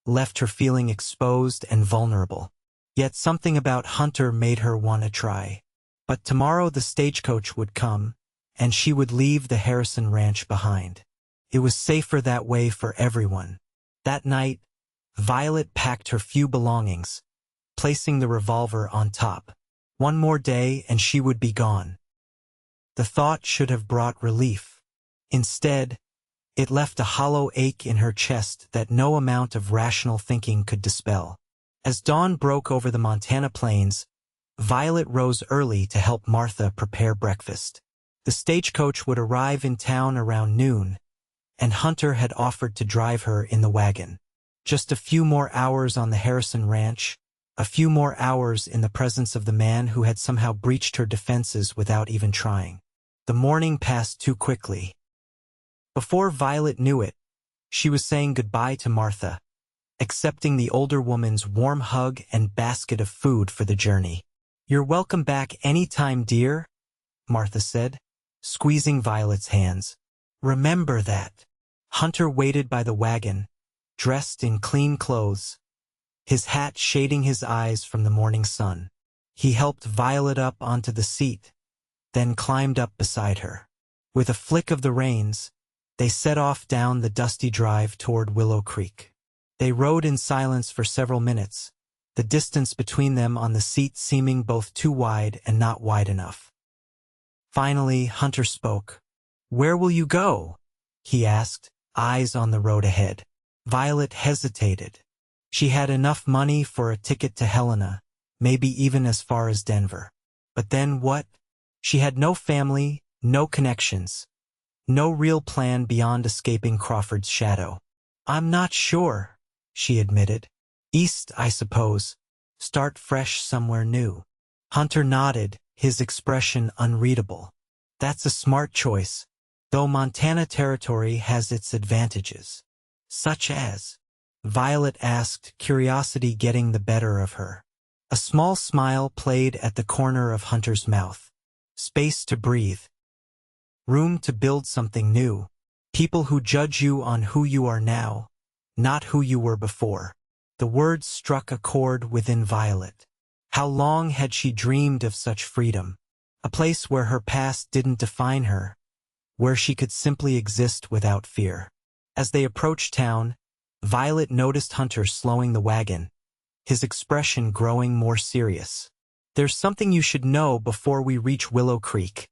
left her feeling exposed and vulnerable. Yet something about Hunter made her want to try. But tomorrow the stagecoach would come, and she would leave the Harrison Ranch behind. It was safer that way for everyone. That night, Violet packed her few belongings, placing the revolver on top. One more day and she would be gone. The thought should have brought relief. Instead, it left a hollow ache in her chest that no amount of rational thinking could dispel. As dawn broke over the Montana plains, Violet rose early to help Martha prepare breakfast. The stagecoach would arrive in town around noon, and Hunter had offered to drive her in the wagon. Just a few more hours on the Harrison Ranch, a few more hours in the presence of the man who had somehow breached her defenses without even trying. The morning passed too quickly. Before Violet knew it, she was saying goodbye to Martha, accepting the older woman's warm hug and basket of food for the journey. You're welcome back any time, dear, Martha said, squeezing Violet's hands. Remember that. Hunter waited by the wagon, dressed in clean clothes, his hat shading his eyes from the morning sun. He helped Violet up onto the seat, then climbed up beside her. With a flick of the reins, they set off down the dusty drive toward Willow Creek. They rode in silence for several minutes, the distance between them on the seat seeming both too wide and not wide enough. Finally, Hunter spoke. "Where will you go?" he asked, eyes on the road ahead. Violet hesitated. She had enough money for a ticket to Helena, maybe even as far as Denver. But then what? She had no family, no connections, no real plan beyond escaping Crawford's shadow. "I'm not sure," she admitted. "East, I suppose. Start fresh somewhere new." Hunter nodded, his expression unreadable. "That's a smart choice, though Montana territory has its advantages." "Such as?" Violet asked, curiosity getting the better of her. A small smile played at the corner of Hunter's mouth. "Space to breathe. Room to build something new. People who judge you on who you are now, not who you were before." The words struck a chord within Violet. How long had she dreamed of such freedom? A place where her past didn't define her, where she could simply exist without fear. As they approached town, Violet noticed Hunter slowing the wagon, his expression growing more serious. "There's something you should know before we reach Willow Creek,"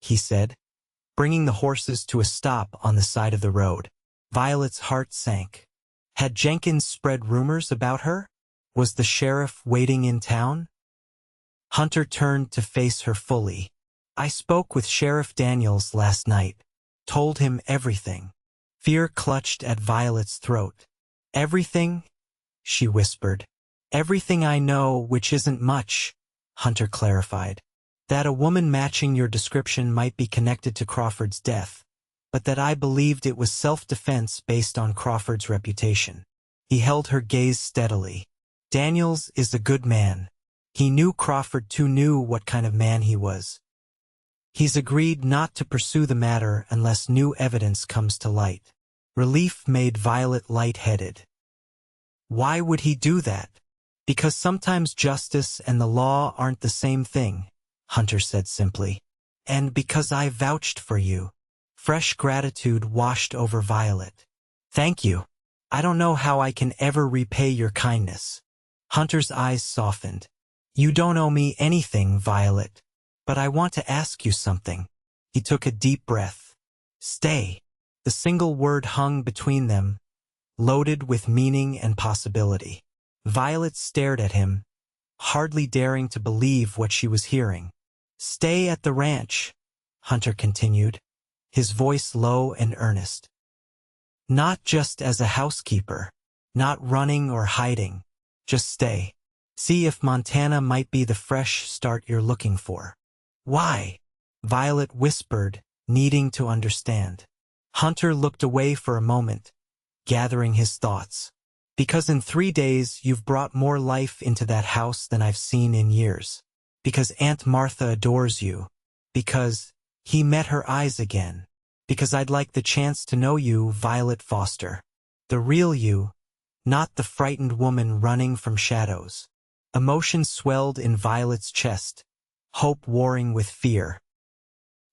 he said, bringing the horses to a stop on the side of the road. Violet's heart sank. Had Jenkins spread rumors about her? Was the sheriff waiting in town? Hunter turned to face her fully. "I spoke with Sheriff Daniels last night. Told him everything." Fear clutched at Violet's throat. "Everything?" she whispered. "Everything I know, which isn't much," Hunter clarified. "That a woman matching your description might be connected to Crawford's death, but that I believed it was self-defense based on Crawford's reputation." He held her gaze steadily. "Daniels is a good man. He knew Crawford too knew what kind of man he was. He's agreed not to pursue the matter unless new evidence comes to light." Relief made Violet lightheaded. "Why would he do that?" "Because sometimes justice and the law aren't the same thing," Hunter said simply. "And because I vouched for you." Fresh gratitude washed over Violet. "Thank you. I don't know how I can ever repay your kindness." Hunter's eyes softened. "You don't owe me anything, Violet. But I want to ask you something." He took a deep breath. "Stay." The single word hung between them, loaded with meaning and possibility. Violet stared at him, hardly daring to believe what she was hearing. "Stay at the ranch," Hunter continued, his voice low and earnest. "Not just as a housekeeper, not running or hiding. Just stay. See if Montana might be the fresh start you're looking for." "Why?" Violet whispered, needing to understand. Hunter looked away for a moment, gathering his thoughts. "Because in 3 days you've brought more life into that house than I've seen in years. Because Aunt Martha adores you. Because he met her eyes again. Because I'd like the chance to know you, Violet Foster. The real you, not the frightened woman running from shadows." Emotion swelled in Violet's chest, hope warring with fear.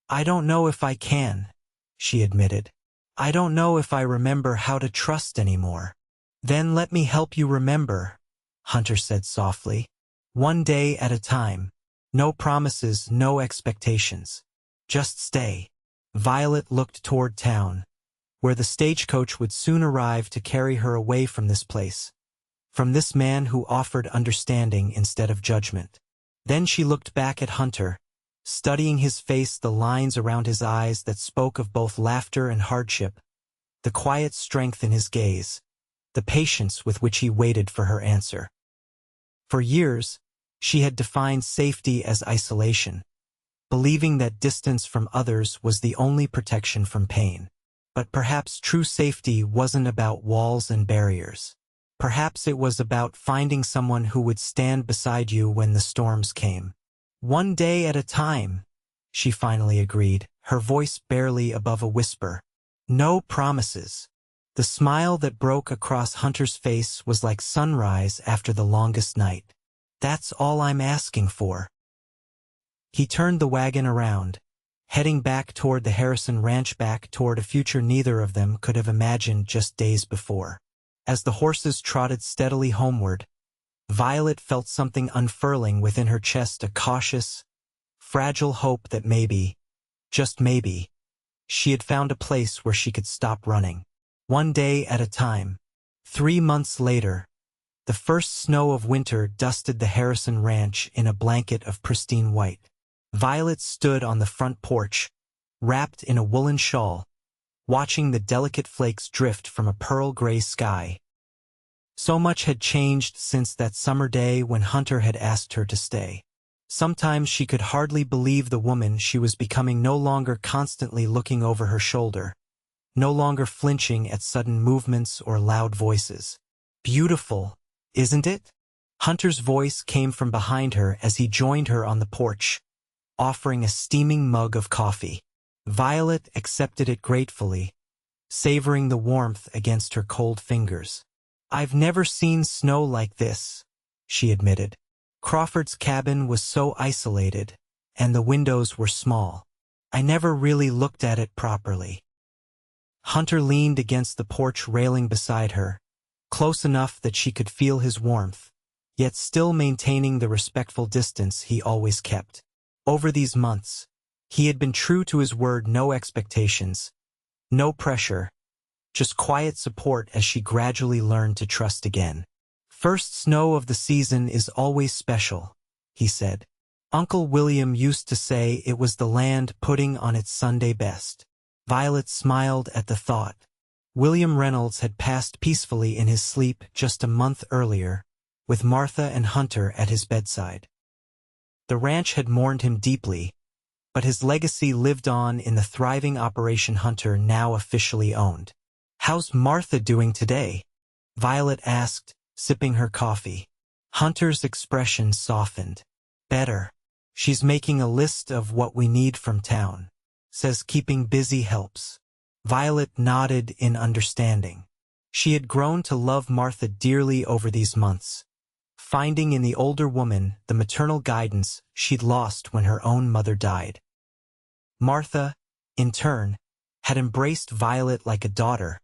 "I don't know if I can," she admitted. "I don't know if I remember how to trust anymore." "Then let me help you remember," Hunter said softly. "One day at a time. No promises, no expectations. Just stay." Violet looked toward town, where the stagecoach would soon arrive to carry her away from this place, from this man who offered understanding instead of judgment. Then she looked back at Hunter, studying his face, the lines around his eyes that spoke of both laughter and hardship, the quiet strength in his gaze, the patience with which he waited for her answer. For years, she had defined safety as isolation, believing that distance from others was the only protection from pain. But perhaps true safety wasn't about walls and barriers. Perhaps it was about finding someone who would stand beside you when the storms came. "One day at a time," she finally agreed, her voice barely above a whisper. "No promises." The smile that broke across Hunter's face was like sunrise after the longest night. "That's all I'm asking for." He turned the wagon around, heading back toward the Harrison Ranch, back toward a future neither of them could have imagined just days before. As the horses trotted steadily homeward, Violet felt something unfurling within her chest, a cautious, fragile hope that maybe, just maybe, she had found a place where she could stop running. One day at a time. 3 months later, the first snow of winter dusted the Harrison ranch in a blanket of pristine white. Violet stood on the front porch, wrapped in a woolen shawl, watching the delicate flakes drift from a pearl-gray sky. So much had changed since that summer day when Hunter had asked her to stay. Sometimes she could hardly believe the woman she was becoming, no longer constantly looking over her shoulder, no longer flinching at sudden movements or loud voices. "Beautiful, isn't it?" Hunter's voice came from behind her as he joined her on the porch, offering a steaming mug of coffee. Violet accepted it gratefully, savoring the warmth against her cold fingers. "I've never seen snow like this," she admitted. "Crawford's cabin was so isolated, and the windows were small. I never really looked at it properly." Hunter leaned against the porch railing beside her, close enough that she could feel his warmth, yet still maintaining the respectful distance he always kept. Over these months, he had been true to his word, no expectations, no pressure, just quiet support as she gradually learned to trust again. "First snow of the season is always special," he said. "Uncle William used to say it was the land putting on its Sunday best." Violet smiled at the thought. William Reynolds had passed peacefully in his sleep just a month earlier, with Martha and Hunter at his bedside. The ranch had mourned him deeply, but his legacy lived on in the thriving operation Hunter now officially owned. "How's Martha doing today?" Violet asked, sipping her coffee. Hunter's expression softened. "Better. She's making a list of what we need from town. Says keeping busy helps." Violet nodded in understanding. She had grown to love Martha dearly over these months, finding in the older woman the maternal guidance she'd lost when her own mother died. Martha, in turn, had embraced Violet like a daughter,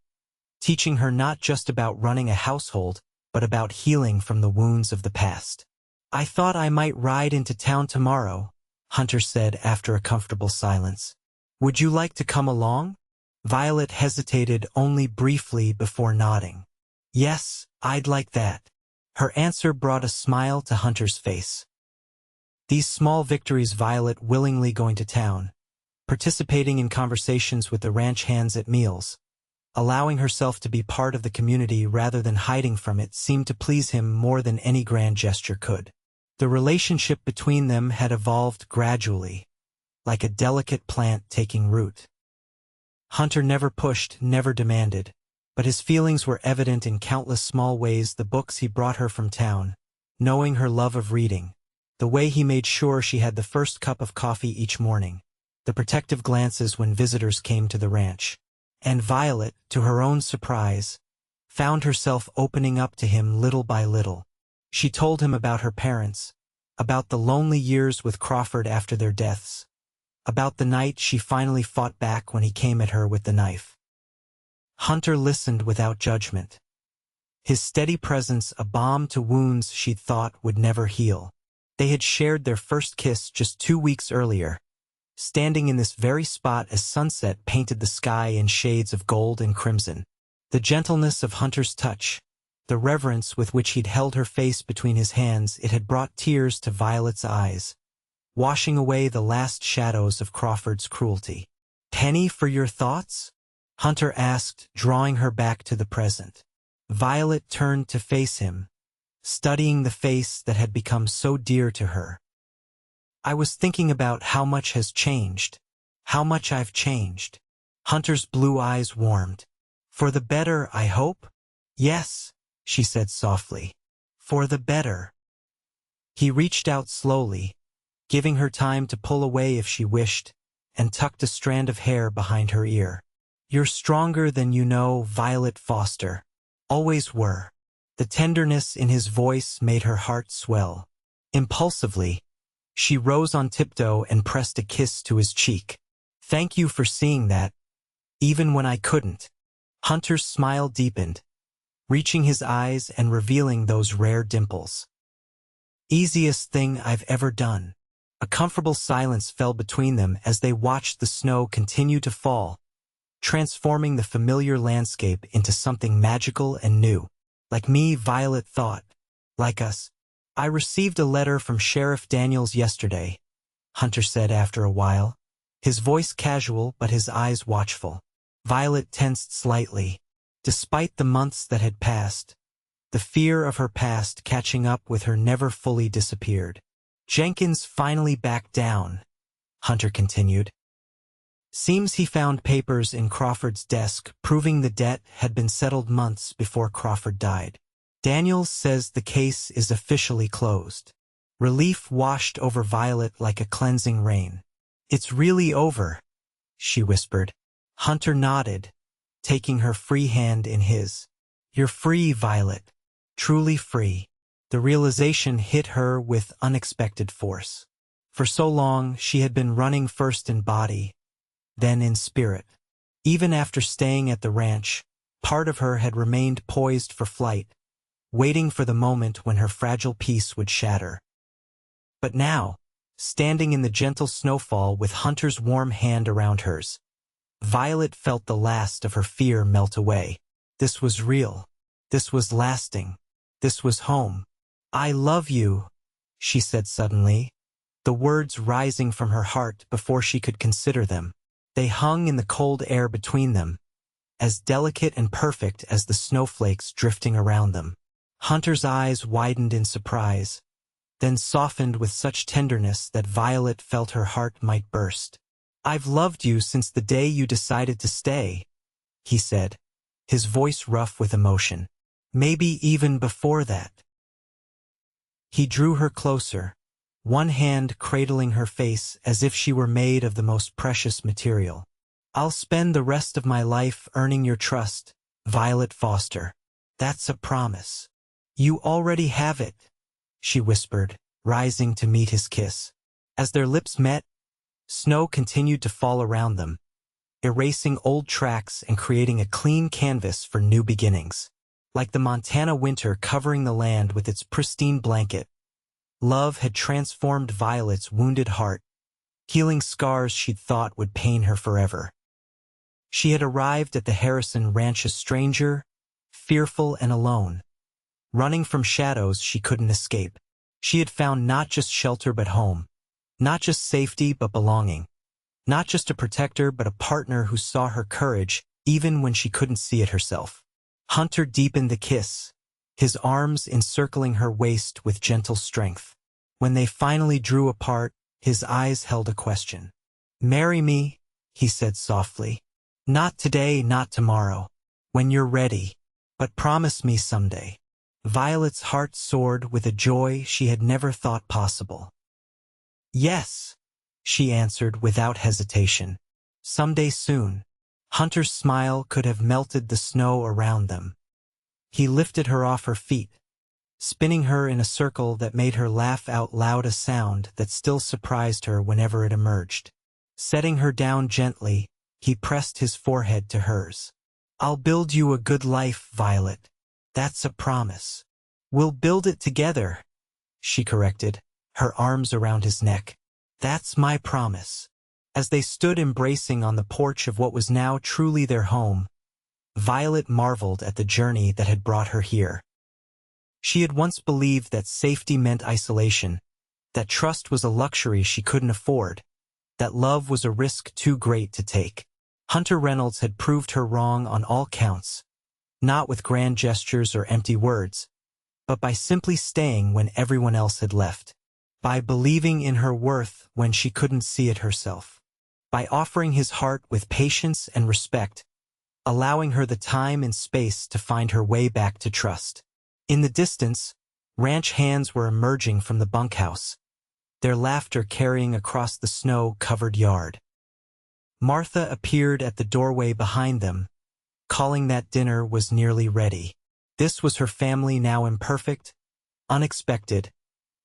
teaching her not just about running a household, but about healing from the wounds of the past. "I thought I might ride into town tomorrow," Hunter said after a comfortable silence. "Would you like to come along?" Violet hesitated only briefly before nodding. "Yes, I'd like that." Her answer brought a smile to Hunter's face. These small victories, Violet willingly going to town, participating in conversations with the ranch hands at meals, allowing herself to be part of the community rather than hiding from it, seemed to please him more than any grand gesture could. The relationship between them had evolved gradually, like a delicate plant taking root. Hunter never pushed, never demanded, but his feelings were evident in countless small ways: the books he brought her from town, knowing her love of reading, the way he made sure she had the first cup of coffee each morning, the protective glances when visitors came to the ranch. And Violet, to her own surprise, found herself opening up to him little by little. She told him about her parents, about the lonely years with Crawford after their deaths, about the night she finally fought back when he came at her with the knife. Hunter listened without judgment, his steady presence a balm to wounds she'd thought would never heal. They had shared their first kiss just 2 weeks earlier, standing in this very spot as sunset painted the sky in shades of gold and crimson. The gentleness of Hunter's touch, the reverence with which he'd held her face between his hands, it had brought tears to Violet's eyes, washing away the last shadows of Crawford's cruelty. "Penny, for your thoughts?" Hunter asked, drawing her back to the present. Violet turned to face him, studying the face that had become so dear to her. "I was thinking about how much has changed, how much I've changed." Hunter's blue eyes warmed. "For the better, I hope?" "Yes," she said softly. "For the better." He reached out slowly, giving her time to pull away if she wished, and tucked a strand of hair behind her ear. "You're stronger than you know, Violet Foster. Always were." The tenderness in his voice made her heart swell. Impulsively, she rose on tiptoe and pressed a kiss to his cheek. "Thank you for seeing that, even when I couldn't." Hunter's smile deepened, reaching his eyes and revealing those rare dimples. Easiest thing I've ever done. A comfortable silence fell between them as they watched the snow continue to fall, transforming the familiar landscape into something magical and new. Like me, Violet thought. Like us. I received a letter from Sheriff Daniels yesterday, Hunter said after a while, his voice casual but his eyes watchful. Violet tensed slightly. Despite the months that had passed, the fear of her past catching up with her never fully disappeared. Jenkins finally backed down, Hunter continued. Seems he found papers in Crawford's desk proving the debt had been settled months before Crawford died. Daniels says the case is officially closed. Relief washed over Violet like a cleansing rain. It's really over, she whispered. Hunter nodded, taking her free hand in his. You're free, Violet. Truly free. The realization hit her with unexpected force. For so long, she had been running first in body, then in spirit. Even after staying at the ranch, part of her had remained poised for flight, waiting for the moment when her fragile peace would shatter. But now, standing in the gentle snowfall with Hunter's warm hand around hers, Violet felt the last of her fear melt away. This was real. This was lasting. This was home. I love you, she said suddenly, the words rising from her heart before she could consider them. They hung in the cold air between them, as delicate and perfect as the snowflakes drifting around them. Hunter's eyes widened in surprise, then softened with such tenderness that Violet felt her heart might burst. I've loved you since the day you decided to stay, he said, his voice rough with emotion. Maybe even before that. He drew her closer, one hand cradling her face as if she were made of the most precious material. I'll spend the rest of my life earning your trust, Violet Foster. That's a promise. You already have it, she whispered, rising to meet his kiss. As their lips met, snow continued to fall around them, erasing old tracks and creating a clean canvas for new beginnings. Like the Montana winter covering the land with its pristine blanket, love had transformed Violet's wounded heart, healing scars she'd thought would pain her forever. She had arrived at the Harrison Ranch a stranger, fearful and alone, running from shadows she couldn't escape. She had found not just shelter but home, not just safety but belonging, not just a protector but a partner who saw her courage even when she couldn't see it herself. Hunter deepened the kiss, his arms encircling her waist with gentle strength. When they finally drew apart, his eyes held a question. Marry me, he said softly. Not today, not tomorrow, when you're ready, but promise me someday. Violet's heart soared with a joy she had never thought possible. Yes, she answered without hesitation. Someday soon. Hunter's smile could have melted the snow around them. He lifted her off her feet, spinning her in a circle that made her laugh out loud, a sound that still surprised her whenever it emerged. Setting her down gently, he pressed his forehead to hers. I'll build you a good life, Violet. That's a promise. We'll build it together, she corrected, her arms around his neck. That's my promise. As they stood embracing on the porch of what was now truly their home, Violet marveled at the journey that had brought her here. She had once believed that safety meant isolation, that trust was a luxury she couldn't afford, that love was a risk too great to take. Hunter Reynolds had proved her wrong on all counts, not with grand gestures or empty words, but by simply staying when everyone else had left, by believing in her worth when she couldn't see it herself, by offering his heart with patience and respect, allowing her the time and space to find her way back to trust. In the distance, ranch hands were emerging from the bunkhouse, their laughter carrying across the snow-covered yard. Martha appeared at the doorway behind them, calling that dinner was nearly ready. This was her family, now imperfect, unexpected,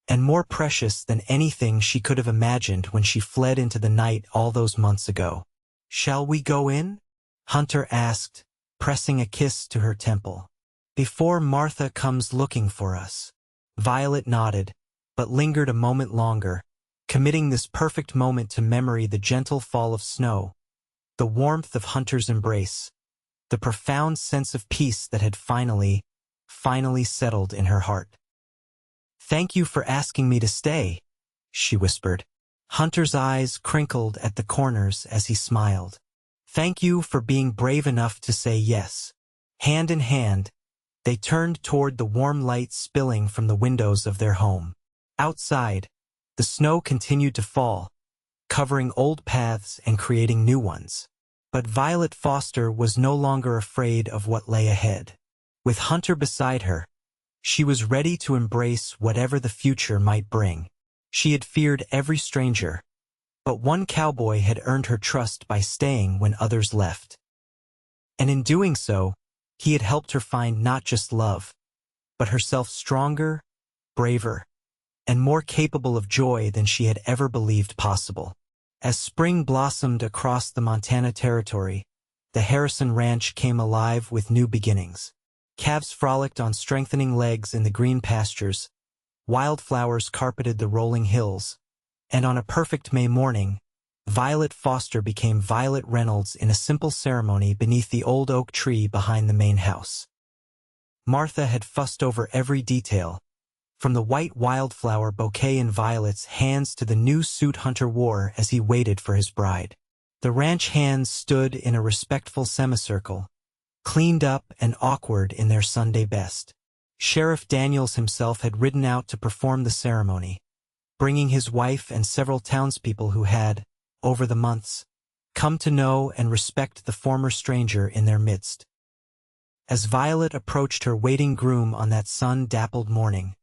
and more precious than anything she could have imagined when she fled into the night all those months ago. Shall we go in? Hunter asked, pressing a kiss to her temple. Before Martha comes looking for us. Violet nodded, but lingered a moment longer, committing this perfect moment to memory: the gentle fall of snow, the warmth of Hunter's embrace, the profound sense of peace that had finally settled in her heart. "Thank you for asking me to stay," she whispered. Hunter's eyes crinkled at the corners as he smiled. "Thank you for being brave enough to say yes." Hand in hand, they turned toward the warm light spilling from the windows of their home. Outside, the snow continued to fall, covering old paths and creating new ones. But Violet Foster was no longer afraid of what lay ahead. With Hunter beside her, she was ready to embrace whatever the future might bring. She had feared every stranger, but one cowboy had earned her trust by staying when others left. And in doing so, he had helped her find not just love, but herself stronger, braver, and more capable of joy than she had ever believed possible. As spring blossomed across the Montana Territory, the Harrison Ranch came alive with new beginnings. Calves frolicked on strengthening legs in the green pastures, wildflowers carpeted the rolling hills, and on a perfect May morning, Violet Foster became Violet Reynolds in a simple ceremony beneath the old oak tree behind the main house. Martha had fussed over every detail, from the white wildflower bouquet in Violet's hands to the new suit Hunter wore as he waited for his bride. The ranch hands stood in a respectful semicircle, cleaned up and awkward in their Sunday best. Sheriff Daniels himself had ridden out to perform the ceremony, bringing his wife and several townspeople who had, over the months, come to know and respect the former stranger in their midst. As Violet approached her waiting groom on that sun-dappled morning,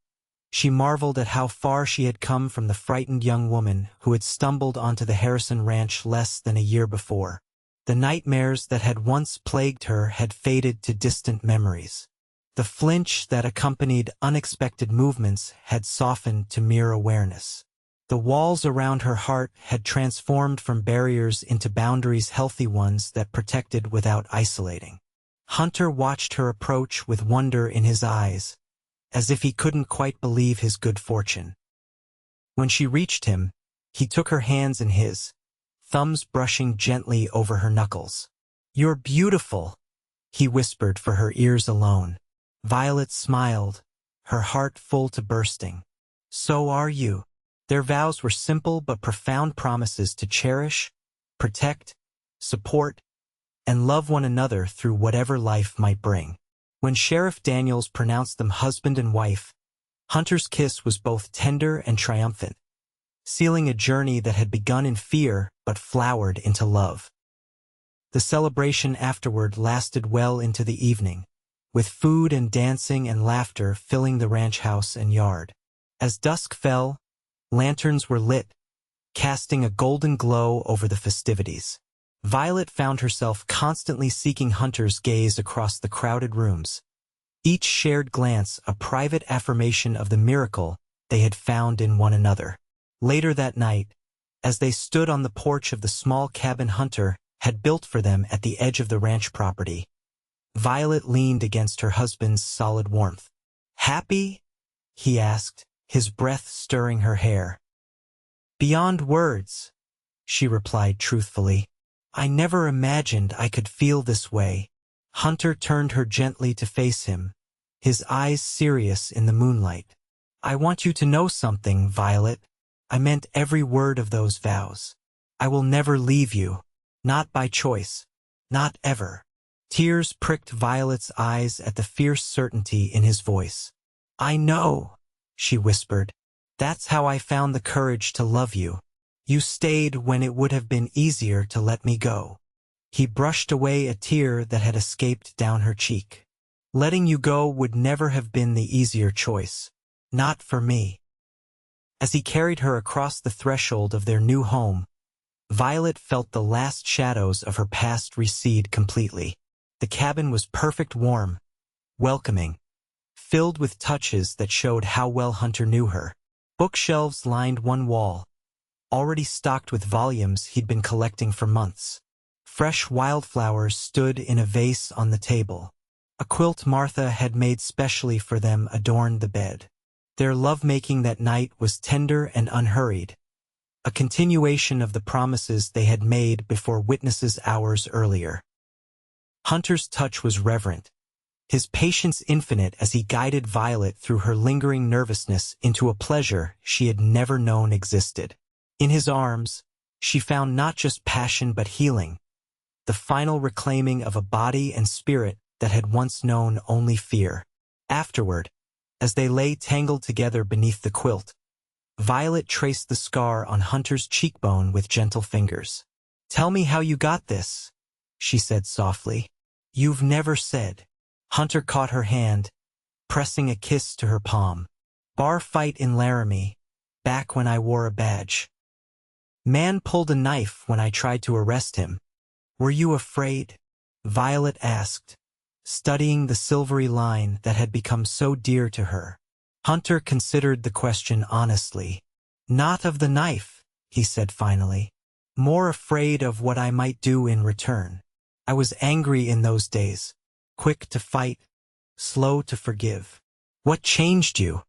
she marveled at how far she had come from the frightened young woman who had stumbled onto the Harrison Ranch less than a year before. The nightmares that had once plagued her had faded to distant memories. The flinch that accompanied unexpected movements had softened to mere awareness. The walls around her heart had transformed from barriers into boundaries, healthy ones that protected without isolating. Hunter watched her approach with wonder in his eyes, as if he couldn't quite believe his good fortune. When she reached him, he took her hands in his, thumbs brushing gently over her knuckles. "You're beautiful," he whispered for her ears alone. Violet smiled, her heart full to bursting. "So are you." Their vows were simple but profound promises to cherish, protect, support, and love one another through whatever life might bring. When Sheriff Daniels pronounced them husband and wife, Hunter's kiss was both tender and triumphant, sealing a journey that had begun in fear but flowered into love. The celebration afterward lasted well into the evening, with food and dancing and laughter filling the ranch house and yard. As dusk fell, lanterns were lit, casting a golden glow over the festivities. Violet found herself constantly seeking Hunter's gaze across the crowded rooms, each shared glance a private affirmation of the miracle they had found in one another. Later that night, as they stood on the porch of the small cabin Hunter had built for them at the edge of the ranch property, Violet leaned against her husband's solid warmth. "Happy?" he asked, his breath stirring her hair. "Beyond words," she replied truthfully. "I never imagined I could feel this way." Hunter turned her gently to face him, his eyes serious in the moonlight. "I want you to know something, Violet. I meant every word of those vows. I will never leave you. Not by choice. Not ever." Tears pricked Violet's eyes at the fierce certainty in his voice. "I know," she whispered. "That's how I found the courage to love you. You stayed when it would have been easier to let me go." He brushed away a tear that had escaped down her cheek. "Letting you go would never have been the easier choice. Not for me." As he carried her across the threshold of their new home, Violet felt the last shadows of her past recede completely. The cabin was perfect, warm, welcoming, filled with touches that showed how well Hunter knew her. Bookshelves lined one wall, already stocked with volumes he'd been collecting for months. Fresh wildflowers stood in a vase on the table. A quilt Martha had made specially for them adorned the bed. Their lovemaking that night was tender and unhurried, a continuation of the promises they had made before witnesses hours earlier. Hunter's touch was reverent, his patience infinite as he guided Violet through her lingering nervousness into a pleasure she had never known existed. In his arms, she found not just passion but healing, the final reclaiming of a body and spirit that had once known only fear. Afterward, as they lay tangled together beneath the quilt, Violet traced the scar on Hunter's cheekbone with gentle fingers. "Tell me how you got this," she said softly. "You've never said." Hunter caught her hand, pressing a kiss to her palm. "Bar fight in Laramie, back when I wore a badge. Man pulled a knife when I tried to arrest him. Were you afraid?" Violet asked, studying the silvery line that had become so dear to her. Hunter considered the question honestly. "Not of the knife," he said finally. "More afraid of what I might do in return. I was angry in those days, quick to fight, slow to forgive." "What changed you?"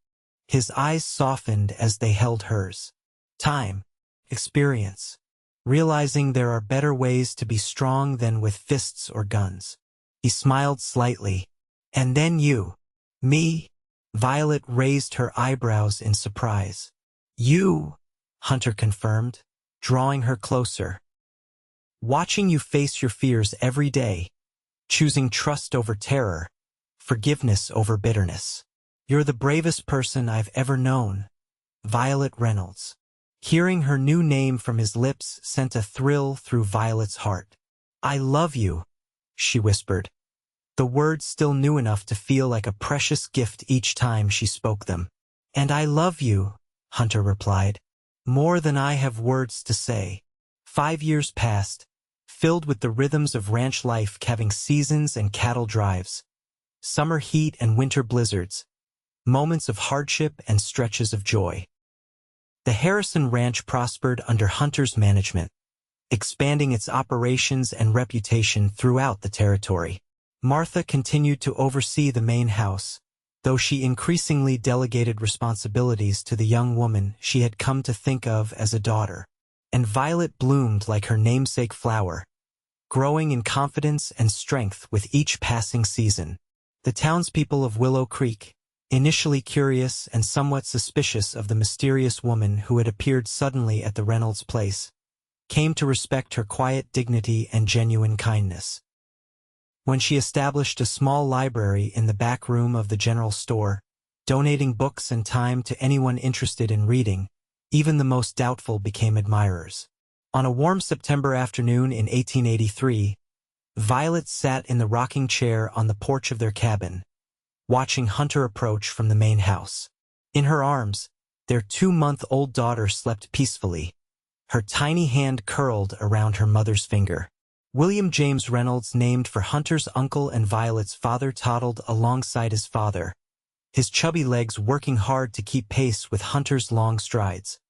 His eyes softened as they held hers. "Time, experience, realizing there are better ways to be strong than with fists or guns." He smiled slightly. "And then you." "Me?" Violet raised her eyebrows in surprise. "You," Hunter confirmed, drawing her closer. "Watching you face your fears every day, choosing trust over terror, forgiveness over bitterness. You're the bravest person I've ever known." Violet Reynolds. Hearing her new name from his lips sent a thrill through Violet's heart. "I love you," she whispered, the words still new enough to feel like a precious gift each time she spoke them. "And I love you," Hunter replied, "more than I have words to say." 5 years passed, filled with the rhythms of ranch life, having seasons and cattle drives, summer heat and winter blizzards, moments of hardship and stretches of joy. The Harrison Ranch prospered under Hunter's management, expanding its operations and reputation throughout the territory. Martha continued to oversee the main house, though she increasingly delegated responsibilities to the young woman she had come to think of as a daughter. And Violet bloomed like her namesake flower, growing in confidence and strength with each passing season. The townspeople of Willow Creek, initially curious and somewhat suspicious of the mysterious woman who had appeared suddenly at the Reynolds place, came to respect her quiet dignity and genuine kindness. When she established a small library in the back room of the general store, donating books and time to anyone interested in reading, even the most doubtful became admirers. On a warm September afternoon in 1883, Violet sat in the rocking chair on the porch of their cabin, watching Hunter approach from the main house. In her arms, their 2-month-old daughter slept peacefully, her tiny hand curled around her mother's finger. William James Reynolds, named for Hunter's uncle and Violet's father, toddled alongside his father, his chubby legs working hard to keep pace with Hunter's long strides.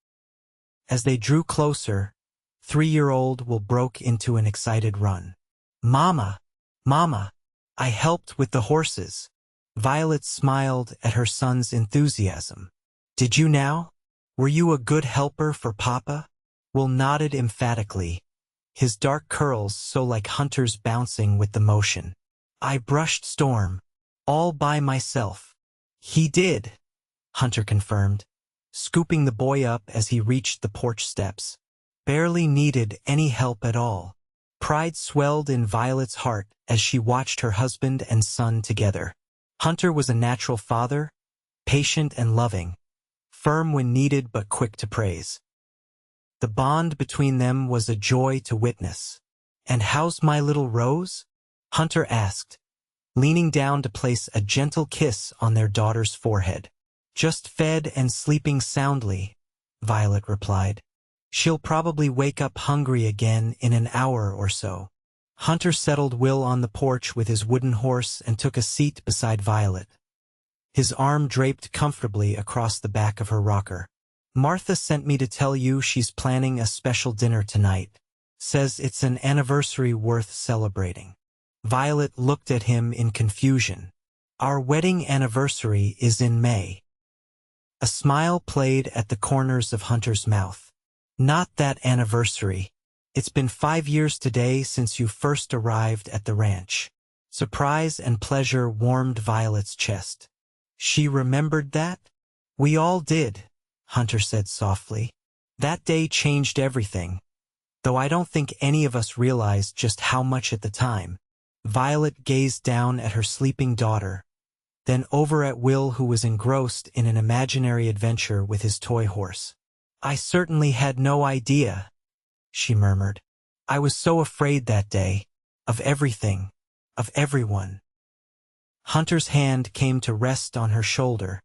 As they drew closer, 3-year-old Will broke into an excited run. "Mama! Mama! I helped with the horses." Violet smiled at her son's enthusiasm. "Did you now? Were you a good helper for Papa?" Will nodded emphatically, his dark curls so like Hunter's bouncing with the motion. "I brushed Storm, all by myself." "He did," Hunter confirmed, scooping the boy up as he reached the porch steps. "Barely needed any help at all." Pride swelled in Violet's heart as she watched her husband and son together. Hunter was a natural father, patient and loving, firm when needed but quick to praise. The bond between them was a joy to witness. "And how's my little Rose?" Hunter asked, leaning down to place a gentle kiss on their daughter's forehead. "Just fed and sleeping soundly," Violet replied. "She'll probably wake up hungry again in an hour or so." Hunter settled Will on the porch with his wooden horse and took a seat beside Violet, his arm draped comfortably across the back of her rocker. "Martha sent me to tell you she's planning a special dinner tonight. Says it's an anniversary worth celebrating." Violet looked at him in confusion. "Our wedding anniversary is in May." A smile played at the corners of Hunter's mouth. Not that anniversary. It's been 5 years today since you first arrived at the ranch. Surprise and pleasure warmed Violet's chest. She remembered that? We all did, Hunter said softly. That day changed everything, though I don't think any of us realized just how much at the time. Violet gazed down at her sleeping daughter, then over at Will, who was engrossed in an imaginary adventure with his toy horse. I certainly had no idea, she murmured. I was so afraid that day, of everything, of everyone. Hunter's hand came to rest on her shoulder,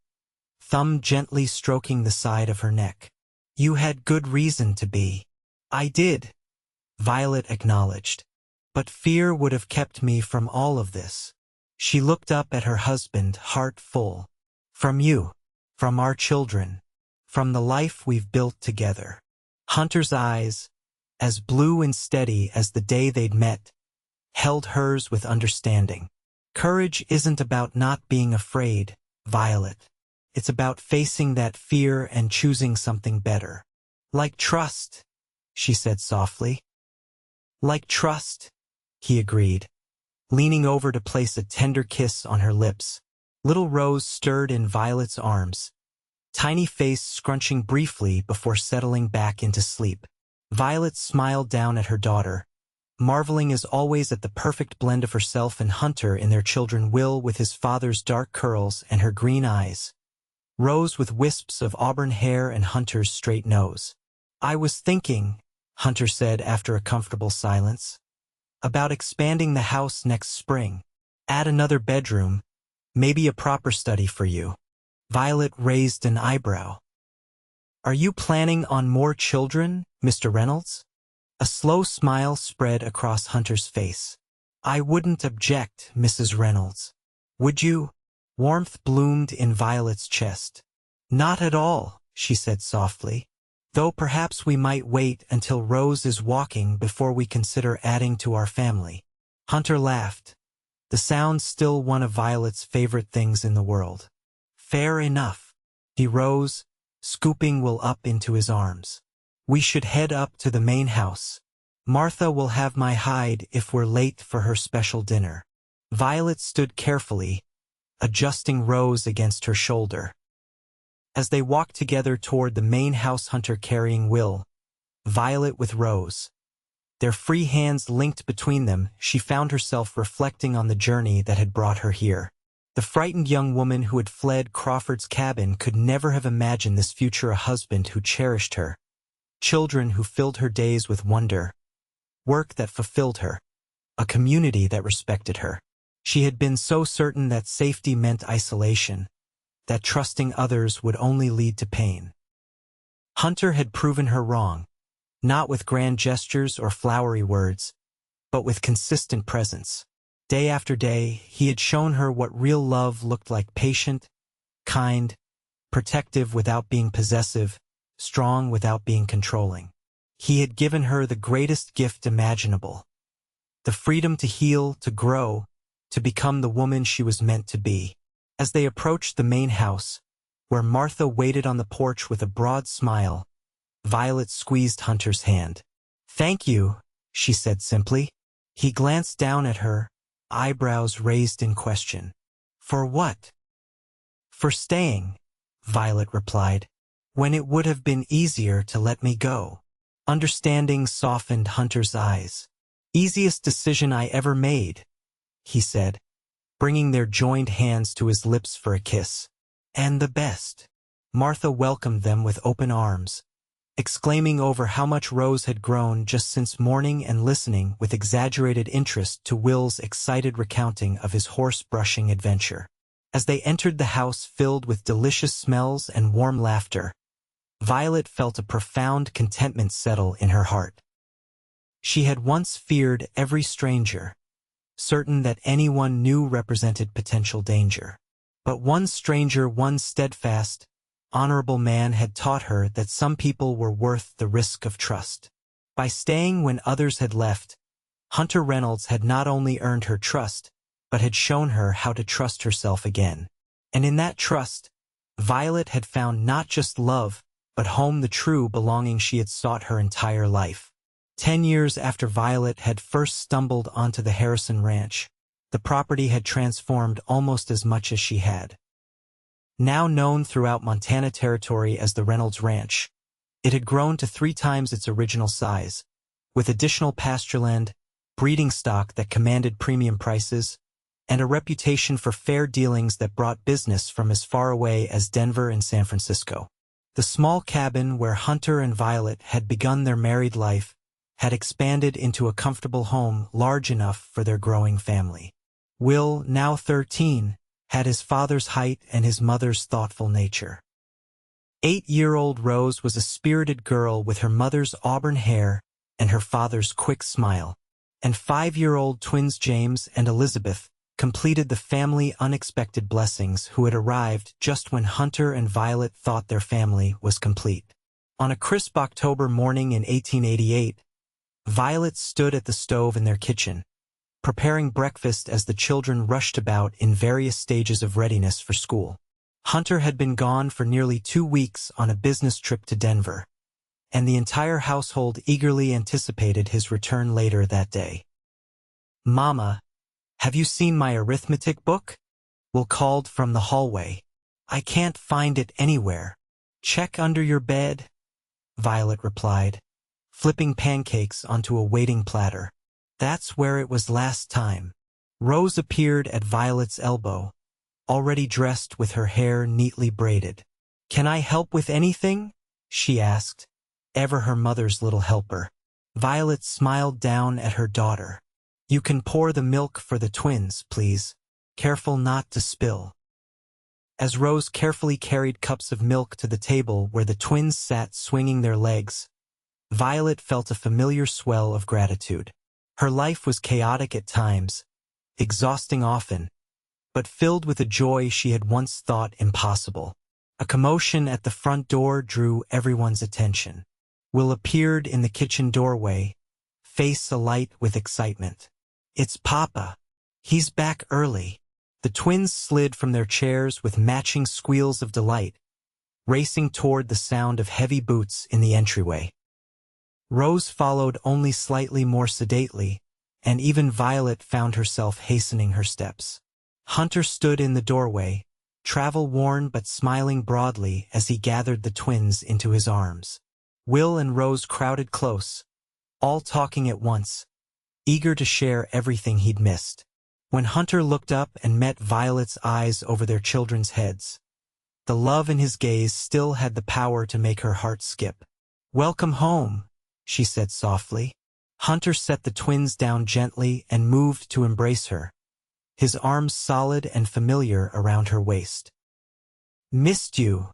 thumb gently stroking the side of her neck. You had good reason to be. I did, Violet acknowledged. But fear would have kept me from all of this. She looked up at her husband, heart full. From you, from our children, from the life we've built together. Hunter's eyes, as blue and steady as the day they'd met, held hers with understanding. Courage isn't about not being afraid, Violet. It's about facing that fear and choosing something better. Like trust, she said softly. Like trust, he agreed, leaning over to place a tender kiss on her lips. Little Rose stirred in Violet's arms, tiny face scrunching briefly before settling back into sleep. Violet smiled down at her daughter, marveling as always at the perfect blend of herself and Hunter in their children, Will with his father's dark curls and her green eyes, Rose with wisps of auburn hair and Hunter's straight nose. I was thinking, Hunter said after a comfortable silence, about expanding the house next spring. Add another bedroom, maybe a proper study for you. Violet raised an eyebrow. Are you planning on more children, Mr. Reynolds? A slow smile spread across Hunter's face. I wouldn't object, Mrs. Reynolds. Would you? Warmth bloomed in Violet's chest. Not at all, she said softly. Though perhaps we might wait until Rose is walking before we consider adding to our family. Hunter laughed, the sound still one of Violet's favorite things in the world. Fair enough. He rose, scooping Will up into his arms. We should head up to the main house. Martha will have my hide if we're late for her special dinner. Violet stood carefully, adjusting Rose against her shoulder. As they walked together toward the main house, Hunter carrying Will, Violet with Rose, their free hands linked between them, she found herself reflecting on the journey that had brought her here. The frightened young woman who had fled Crawford's cabin could never have imagined this future, a husband who cherished her, children who filled her days with wonder, work that fulfilled her, a community that respected her. She had been so certain that safety meant isolation, that trusting others would only lead to pain. Hunter had proven her wrong, not with grand gestures or flowery words, but with consistent presence. Day after day, he had shown her what real love looked like: patient, kind, protective without being possessive, strong without being controlling. He had given her the greatest gift imaginable, the freedom to heal, to grow, to become the woman she was meant to be. As they approached the main house, where Martha waited on the porch with a broad smile, Violet squeezed Hunter's hand. Thank you, she said simply. He glanced down at her, eyebrows raised in question. For what? For staying, Violet replied, when it would have been easier to let me go. Understanding softened Hunter's eyes. Easiest decision I ever made, he said, bringing their joined hands to his lips for a kiss. And the best. Martha welcomed them with open arms, exclaiming over how much Rose had grown just since morning and listening with exaggerated interest to Will's excited recounting of his horse-brushing adventure. As they entered the house filled with delicious smells and warm laughter, Violet felt a profound contentment settle in her heart. She had once feared every stranger, certain that anyone new represented potential danger. But one stranger, one steadfast, honorable man had taught her that some people were worth the risk of trust. By staying when others had left, Hunter Reynolds had not only earned her trust, but had shown her how to trust herself again. And in that trust, Violet had found not just love, but home, the true belonging she had sought her entire life. 10 years after Violet had first stumbled onto the Harrison Ranch, the property had transformed almost as much as she had. Now known throughout Montana Territory as the Reynolds Ranch, it had grown to 3 times its original size, with additional pastureland, breeding stock that commanded premium prices, and a reputation for fair dealings that brought business from as far away as Denver and San Francisco. The small cabin where Hunter and Violet had begun their married life had expanded into a comfortable home large enough for their growing family. Will, now 13, had his father's height and his mother's thoughtful nature. 8-year-old Rose was a spirited girl with her mother's auburn hair and her father's quick smile, and 5-year-old twins James and Elizabeth completed the family unexpected blessings who had arrived just when Hunter and Violet thought their family was complete. On a crisp October morning in 1888, Violet stood at the stove in their kitchen, preparing breakfast as the children rushed about in various stages of readiness for school. Hunter had been gone for nearly 2 weeks on a business trip to Denver, and the entire household eagerly anticipated his return later that day. "Mama, have you seen my arithmetic book?" Will called from the hallway. "I can't find it anywhere." "Check under your bed," Violet replied, flipping pancakes onto a waiting platter. "That's where it was last time." Rose appeared at Violet's elbow, already dressed with her hair neatly braided. "Can I help with anything?" she asked, ever her mother's little helper. Violet smiled down at her daughter. "You can pour the milk for the twins, please. Careful not to spill." As Rose carefully carried cups of milk to the table where the twins sat swinging their legs, Violet felt a familiar swell of gratitude. Her life was chaotic at times, exhausting often, but filled with a joy she had once thought impossible. A commotion at the front door drew everyone's attention. Will appeared in the kitchen doorway, face alight with excitement. "It's Papa. He's back early." The twins slid from their chairs with matching squeals of delight, racing toward the sound of heavy boots in the entryway. Rose followed only slightly more sedately, and even Violet found herself hastening her steps. Hunter stood in the doorway, travel-worn but smiling broadly as he gathered the twins into his arms. Will and Rose crowded close, all talking at once, eager to share everything he'd missed. When Hunter looked up and met Violet's eyes over their children's heads, the love in his gaze still had the power to make her heart skip. "Welcome home," she said softly. Hunter set the twins down gently and moved to embrace her, his arms solid and familiar around her waist. "Missed you,"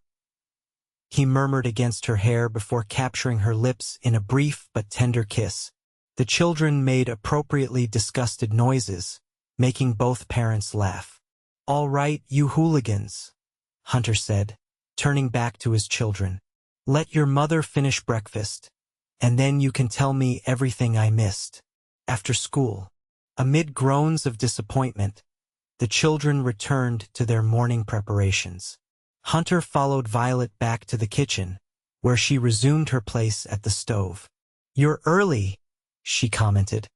he murmured against her hair before capturing her lips in a brief but tender kiss. The children made appropriately disgusted noises, making both parents laugh. "All right, you hooligans," Hunter said, turning back to his children. "Let your mother finish breakfast, and then you can tell me everything I missed. After school." Amid groans of disappointment, the children returned to their morning preparations. Hunter followed Violet back to the kitchen, where she resumed her place at the stove. "You're early," she commented,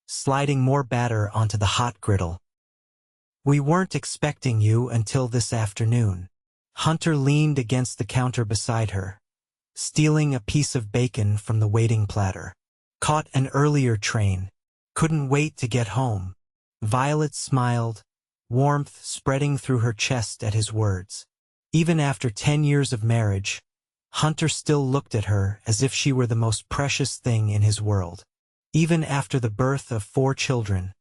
sliding more batter onto the hot griddle. "We weren't expecting you until this afternoon." Hunter leaned against the counter beside her, stealing a piece of bacon from the waiting platter. "Caught an earlier train. Couldn't wait to get home." Violet smiled, warmth spreading through her chest at his words. Even after 10 years of marriage, Hunter still looked at her as if she were the most precious thing in his world. Even after the birth of 4 children,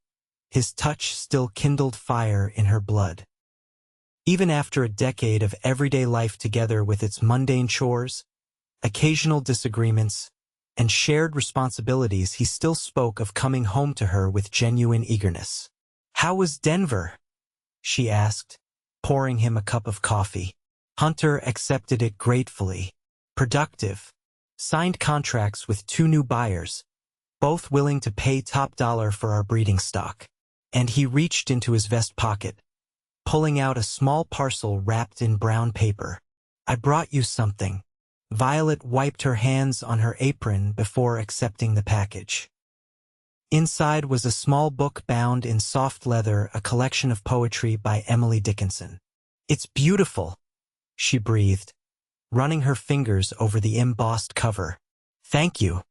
his touch still kindled fire in her blood. Even after a decade of everyday life together with its mundane chores, occasional disagreements, and shared responsibilities, he still spoke of coming home to her with genuine eagerness. "How was Denver?" she asked, pouring him a cup of coffee. Hunter accepted it gratefully. "Productive. Signed contracts with 2 new buyers, both willing to pay top dollar for our breeding stock." And he reached into his vest pocket, pulling out a small parcel wrapped in brown paper. "I brought you something." Violet wiped her hands on her apron before accepting the package. Inside was a small book bound in soft leather, a collection of poetry by Emily Dickinson. "It's beautiful," she breathed, running her fingers over the embossed cover. "Thank you."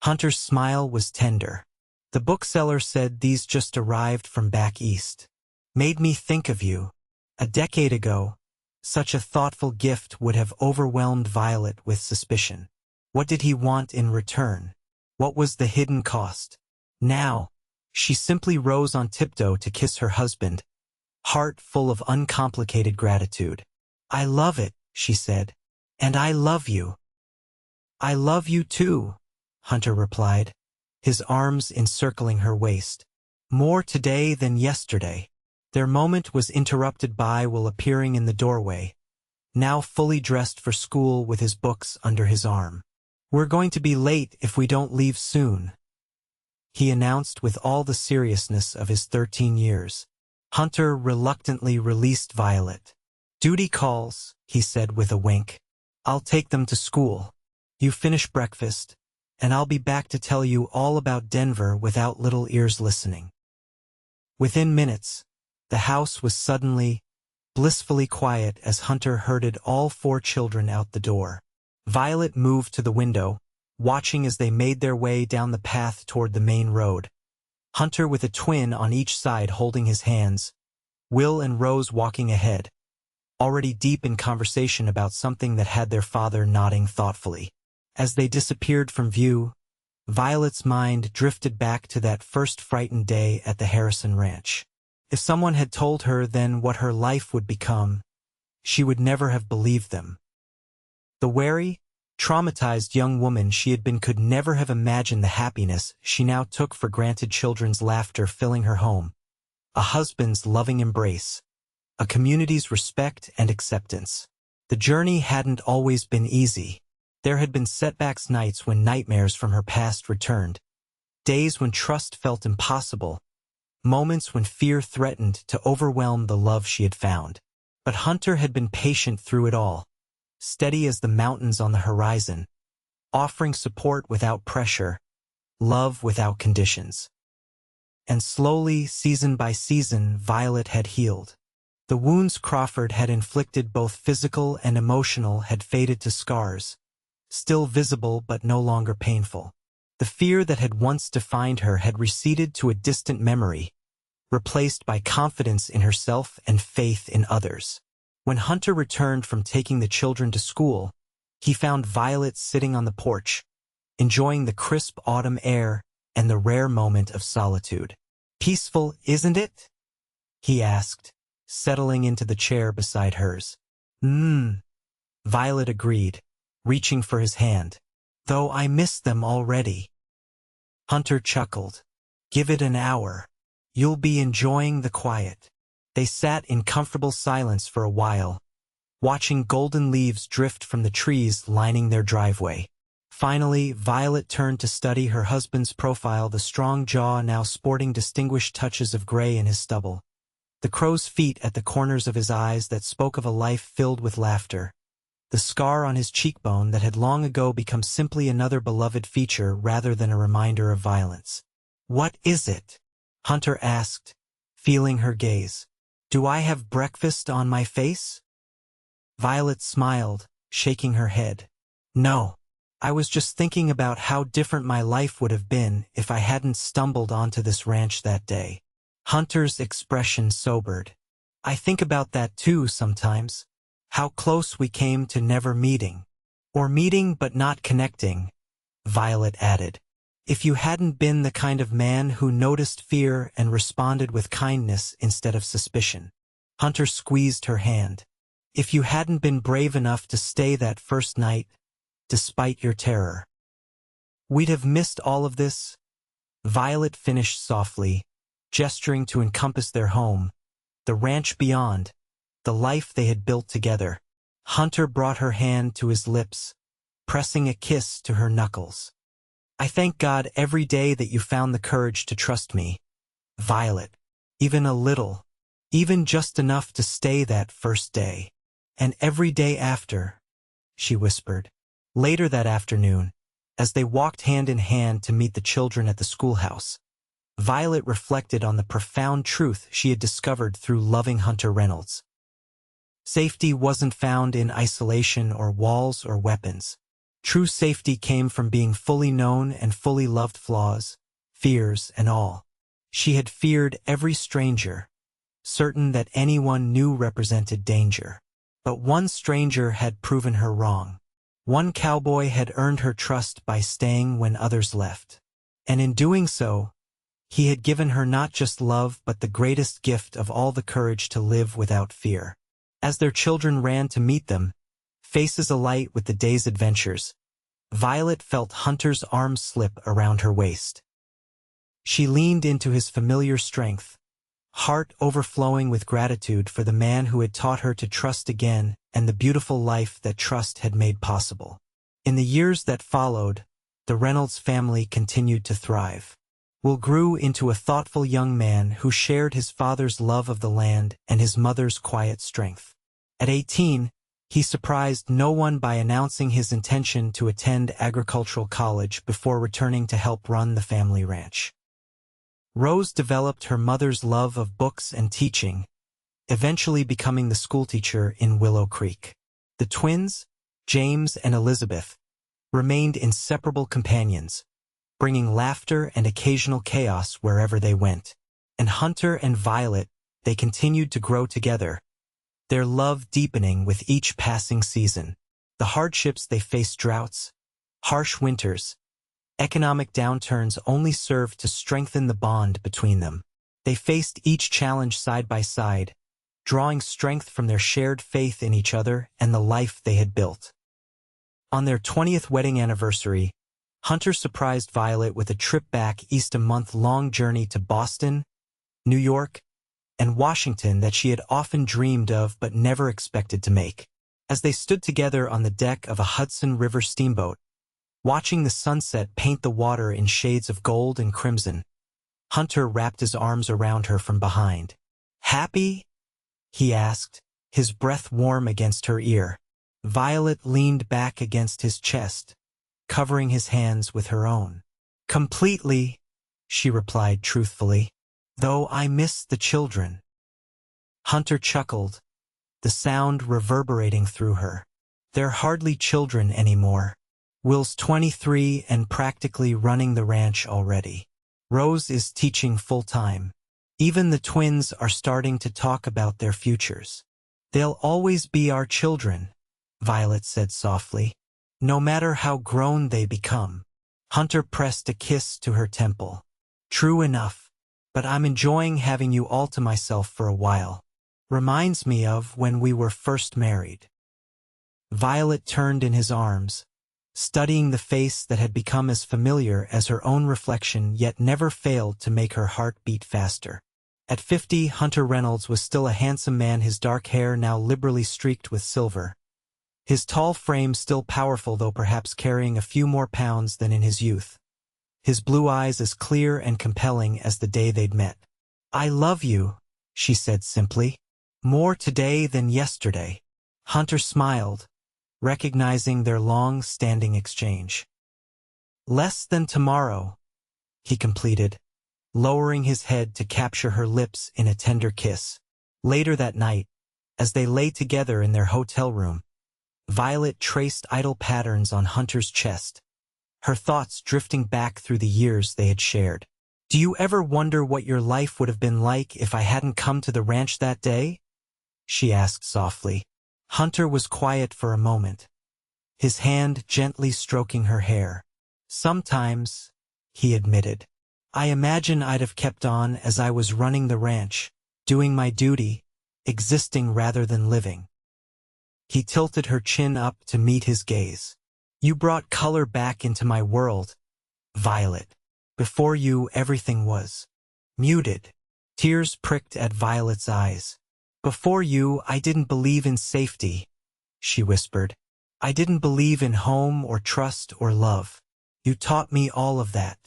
Hunter's smile was tender. "The bookseller said these just arrived from back east. Made me think of you. A decade ago, such a thoughtful gift would have overwhelmed Violet with suspicion. What did he want in return? What was the hidden cost? Now, she simply rose on tiptoe to kiss her husband, heart full of uncomplicated gratitude. "I love it," she said. "And I love you." "I love you too," Hunter replied, his arms encircling her waist. "More today than yesterday." Their moment was interrupted by Will appearing in the doorway, now fully dressed for school with his books under his arm. "We're going to be late if we don't leave soon," he announced with all the seriousness of his 13 years. Hunter reluctantly released Violet. "Duty calls," he said with a wink. "I'll take them to school. You finish breakfast, and I'll be back to tell you all about Denver without little ears listening." Within minutes, the house was suddenly, blissfully quiet as Hunter herded all 4 children out the door. Violet moved to the window, watching as they made their way down the path toward the main road. Hunter with a twin on each side holding his hands, Will and Rose walking ahead, already deep in conversation about something that had their father nodding thoughtfully. As they disappeared from view, Violet's mind drifted back to that first frightened day at the Harrison Ranch. If someone had told her then what her life would become, she would never have believed them. The wary, traumatized young woman she had been could never have imagined the happiness she now took for granted, children's laughter filling her home, a husband's loving embrace, a community's respect and acceptance. The journey hadn't always been easy. There had been setbacks, nights when nightmares from her past returned, days when trust felt impossible, moments when fear threatened to overwhelm the love she had found. But Hunter had been patient through it all, steady as the mountains on the horizon, offering support without pressure, love without conditions. And slowly, season by season, Violet had healed. The wounds Crawford had inflicted, both physical and emotional, had faded to scars, still visible but no longer painful. The fear that had once defined her had receded to a distant memory, replaced by confidence in herself and faith in others. When Hunter returned from taking the children to school, he found Violet sitting on the porch, enjoying the crisp autumn air and the rare moment of solitude. "Peaceful, isn't it?" he asked, settling into the chair beside hers. Violet agreed, reaching for his hand. "Though I miss them already." Hunter chuckled. "Give it an hour. You'll be enjoying the quiet." They sat in comfortable silence for a while, watching golden leaves drift from the trees lining their driveway. Finally, Violet turned to study her husband's profile, the strong jaw now sporting distinguished touches of gray in his stubble, the crow's feet at the corners of his eyes that spoke of a life filled with laughter, the scar on his cheekbone that had long ago become simply another beloved feature rather than a reminder of violence. "What is it?" Hunter asked, feeling her gaze. "Do I have breakfast on my face?" Violet smiled, shaking her head. "No. I was just thinking about how different my life would have been if I hadn't stumbled onto this ranch that day." Hunter's expression sobered. "I think about that too sometimes. How close we came to never meeting. Or meeting but not connecting," Violet added. "If you hadn't been the kind of man who noticed fear and responded with kindness instead of suspicion." Hunter squeezed her hand. "If you hadn't been brave enough to stay that first night, despite your terror. We'd have missed all of this." Violet finished softly, gesturing to encompass their home, the ranch beyond, the life they had built together. Hunter brought her hand to his lips, pressing a kiss to her knuckles. "I thank God every day that you found the courage to trust me, Violet, even a little." even just enough to stay that first day. And every day after, she whispered. Later that afternoon, as they walked hand in hand to meet the children at the schoolhouse, Violet reflected on the profound truth she had discovered through loving Hunter Reynolds. Safety wasn't found in isolation or walls or weapons. True safety came from being fully known and fully loved, flaws, fears, and all. She had feared every stranger, certain that anyone new represented danger. But one stranger had proven her wrong. One cowboy had earned her trust by staying when others left. And in doing so, he had given her not just love but the greatest gift of all, the courage to live without fear. As their children ran to meet them, faces alight with the day's adventures, Violet felt Hunter's arms slip around her waist. She leaned into his familiar strength, heart overflowing with gratitude for the man who had taught her to trust again and the beautiful life that trust had made possible. In the years that followed, the Reynolds family continued to thrive. Will grew into a thoughtful young man who shared his father's love of the land and his mother's quiet strength. At 18, he surprised no one by announcing his intention to attend agricultural college before returning to help run the family ranch. Rose developed her mother's love of books and teaching, eventually becoming the schoolteacher in Willow Creek. The twins, James and Elizabeth, remained inseparable companions, bringing laughter and occasional chaos wherever they went. And Hunter and Violet, they continued to grow together, their love deepening with each passing season. The hardships they faced, droughts, harsh winters, economic downturns, only served to strengthen the bond between them. They faced each challenge side by side, drawing strength from their shared faith in each other and the life they had built. On their 20th wedding anniversary, Hunter surprised Violet with a trip back east, a month-long journey to Boston, New York, and Washington that she had often dreamed of but never expected to make. As they stood together on the deck of a Hudson River steamboat, watching the sunset paint the water in shades of gold and crimson, Hunter wrapped his arms around her from behind. "Happy?" he asked, his breath warm against her ear. Violet leaned back against his chest, covering his hands with her own. "Completely," she replied truthfully, "though I miss the children." Hunter chuckled, the sound reverberating through her. "They're hardly children anymore. Will's 23 and practically running the ranch already. Rose is teaching full-time. Even the twins are starting to talk about their futures. They'll always be our children," Violet said softly, "no matter how grown they become." Hunter pressed a kiss to her temple. "True enough, but I'm enjoying having you all to myself for a while. Reminds me of when we were first married." Violet turned in his arms, studying the face that had become as familiar as her own reflection yet never failed to make her heart beat faster. At 50, Hunter Reynolds was still a handsome man, his dark hair now liberally streaked with silver. His tall frame still powerful, though perhaps carrying a few more pounds than in his youth. His blue eyes as clear and compelling as the day they'd met. "I love you," she said simply. "More today than yesterday." Hunter smiled, recognizing their long-standing exchange. "Less than tomorrow," he completed, lowering his head to capture her lips in a tender kiss. Later that night, as they lay together in their hotel room, Violet traced idle patterns on Hunter's chest, her thoughts drifting back through the years they had shared. "Do you ever wonder what your life would have been like if I hadn't come to the ranch that day?" she asked softly. Hunter was quiet for a moment, his hand gently stroking her hair. "Sometimes," he admitted, "I imagine I'd have kept on as I was running the ranch, doing my duty, existing rather than living." He tilted her chin up to meet his gaze. "You brought color back into my world, Violet. Before you, everything was muted." Tears pricked at Violet's eyes. "Before you, I didn't believe in safety," she whispered. "I didn't believe in home or trust or love. You taught me all of that."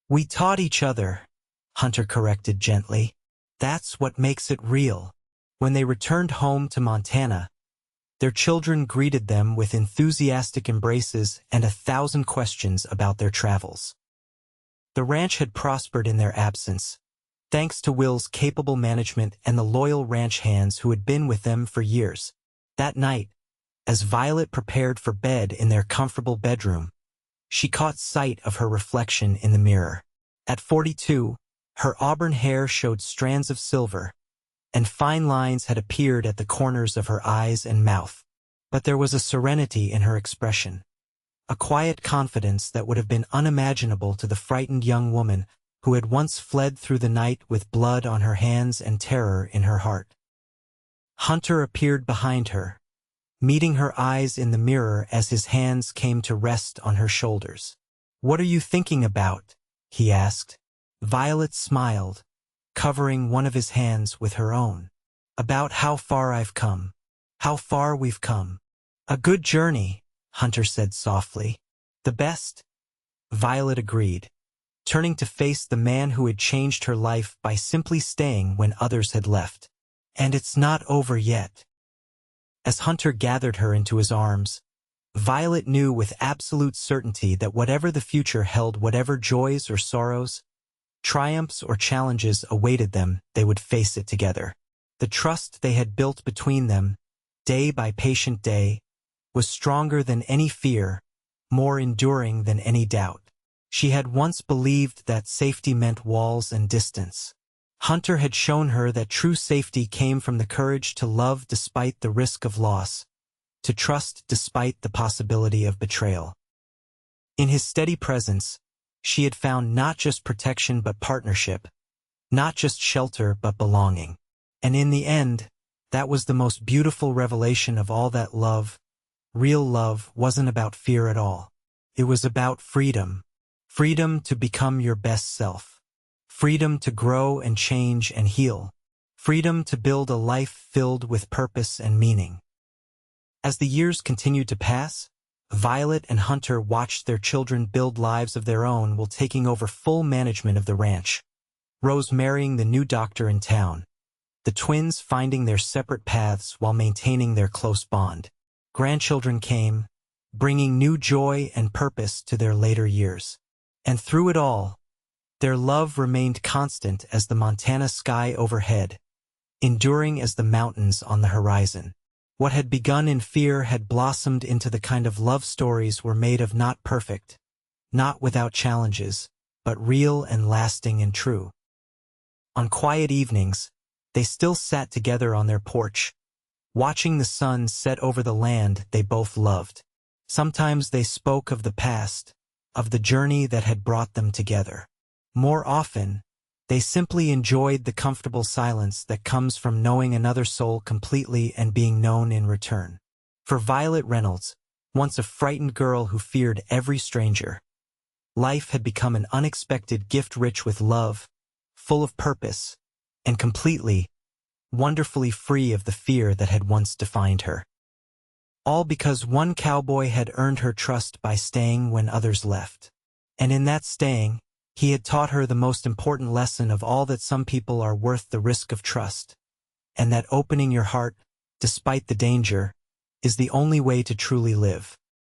"We taught each other," Hunter corrected gently. That's what makes it real. When they returned home to Montana, their children greeted them with enthusiastic embraces and 1,000 questions about their travels. The ranch had prospered in their absence, thanks to Will's capable management and the loyal ranch hands who had been with them for years. That night, as Violet prepared for bed in their comfortable bedroom, she caught sight of her reflection in the mirror. At 42, her auburn hair showed strands of silver, and fine lines had appeared at the corners of her eyes and mouth. But there was a serenity in her expression, a quiet confidence that would have been unimaginable to the frightened young woman who had once fled through the night with blood on her hands and terror in her heart. Hunter appeared behind her, meeting her eyes in the mirror as his hands came to rest on her shoulders. "What are you thinking about?" he asked. Violet smiled, covering one of his hands with her own. "About how far I've come. How far we've come." "A good journey," Hunter said softly. "The best?" Violet agreed, turning to face the man who had changed her life by simply staying when others had left. "And it's not over yet." As Hunter gathered her into his arms, Violet knew with absolute certainty that whatever the future held, whatever joys or sorrows, triumphs or challenges awaited them, they would face it together. The trust they had built between them, day by patient day, was stronger than any fear, more enduring than any doubt. She had once believed that safety meant walls and distance. Hunter had shown her that true safety came from the courage to love despite the risk of loss, to trust despite the possibility of betrayal. In his steady presence, she had found not just protection but partnership, not just shelter but belonging. And in the end, that was the most beautiful revelation of all, that love, real love, wasn't about fear at all. It was about freedom. Freedom to become your best self. Freedom to grow and change and heal. Freedom to build a life filled with purpose and meaning. As the years continued to pass, Violet and Hunter watched their children build lives of their own while taking over full management of the ranch. Rose marrying the new doctor in town, the twins finding their separate paths while maintaining their close bond. Grandchildren came, bringing new joy and purpose to their later years. And through it all, their love remained constant as the Montana sky overhead, enduring as the mountains on the horizon. What had begun in fear had blossomed into the kind of love stories were made of, not perfect, not without challenges, but real and lasting and true. On quiet evenings, they still sat together on their porch, watching the sun set over the land they both loved. Sometimes they spoke of the past, of the journey that had brought them together. More often, they simply enjoyed the comfortable silence that comes from knowing another soul completely and being known in return. For Violet Reynolds, once a frightened girl who feared every stranger, life had become an unexpected gift rich with love, full of purpose, and completely, wonderfully free of the fear that had once defined her. All because one cowboy had earned her trust by staying when others left. And in that staying, he had taught her the most important lesson of all, that some people are worth the risk of trust, and that opening your heart, despite the danger, is the only way to truly live.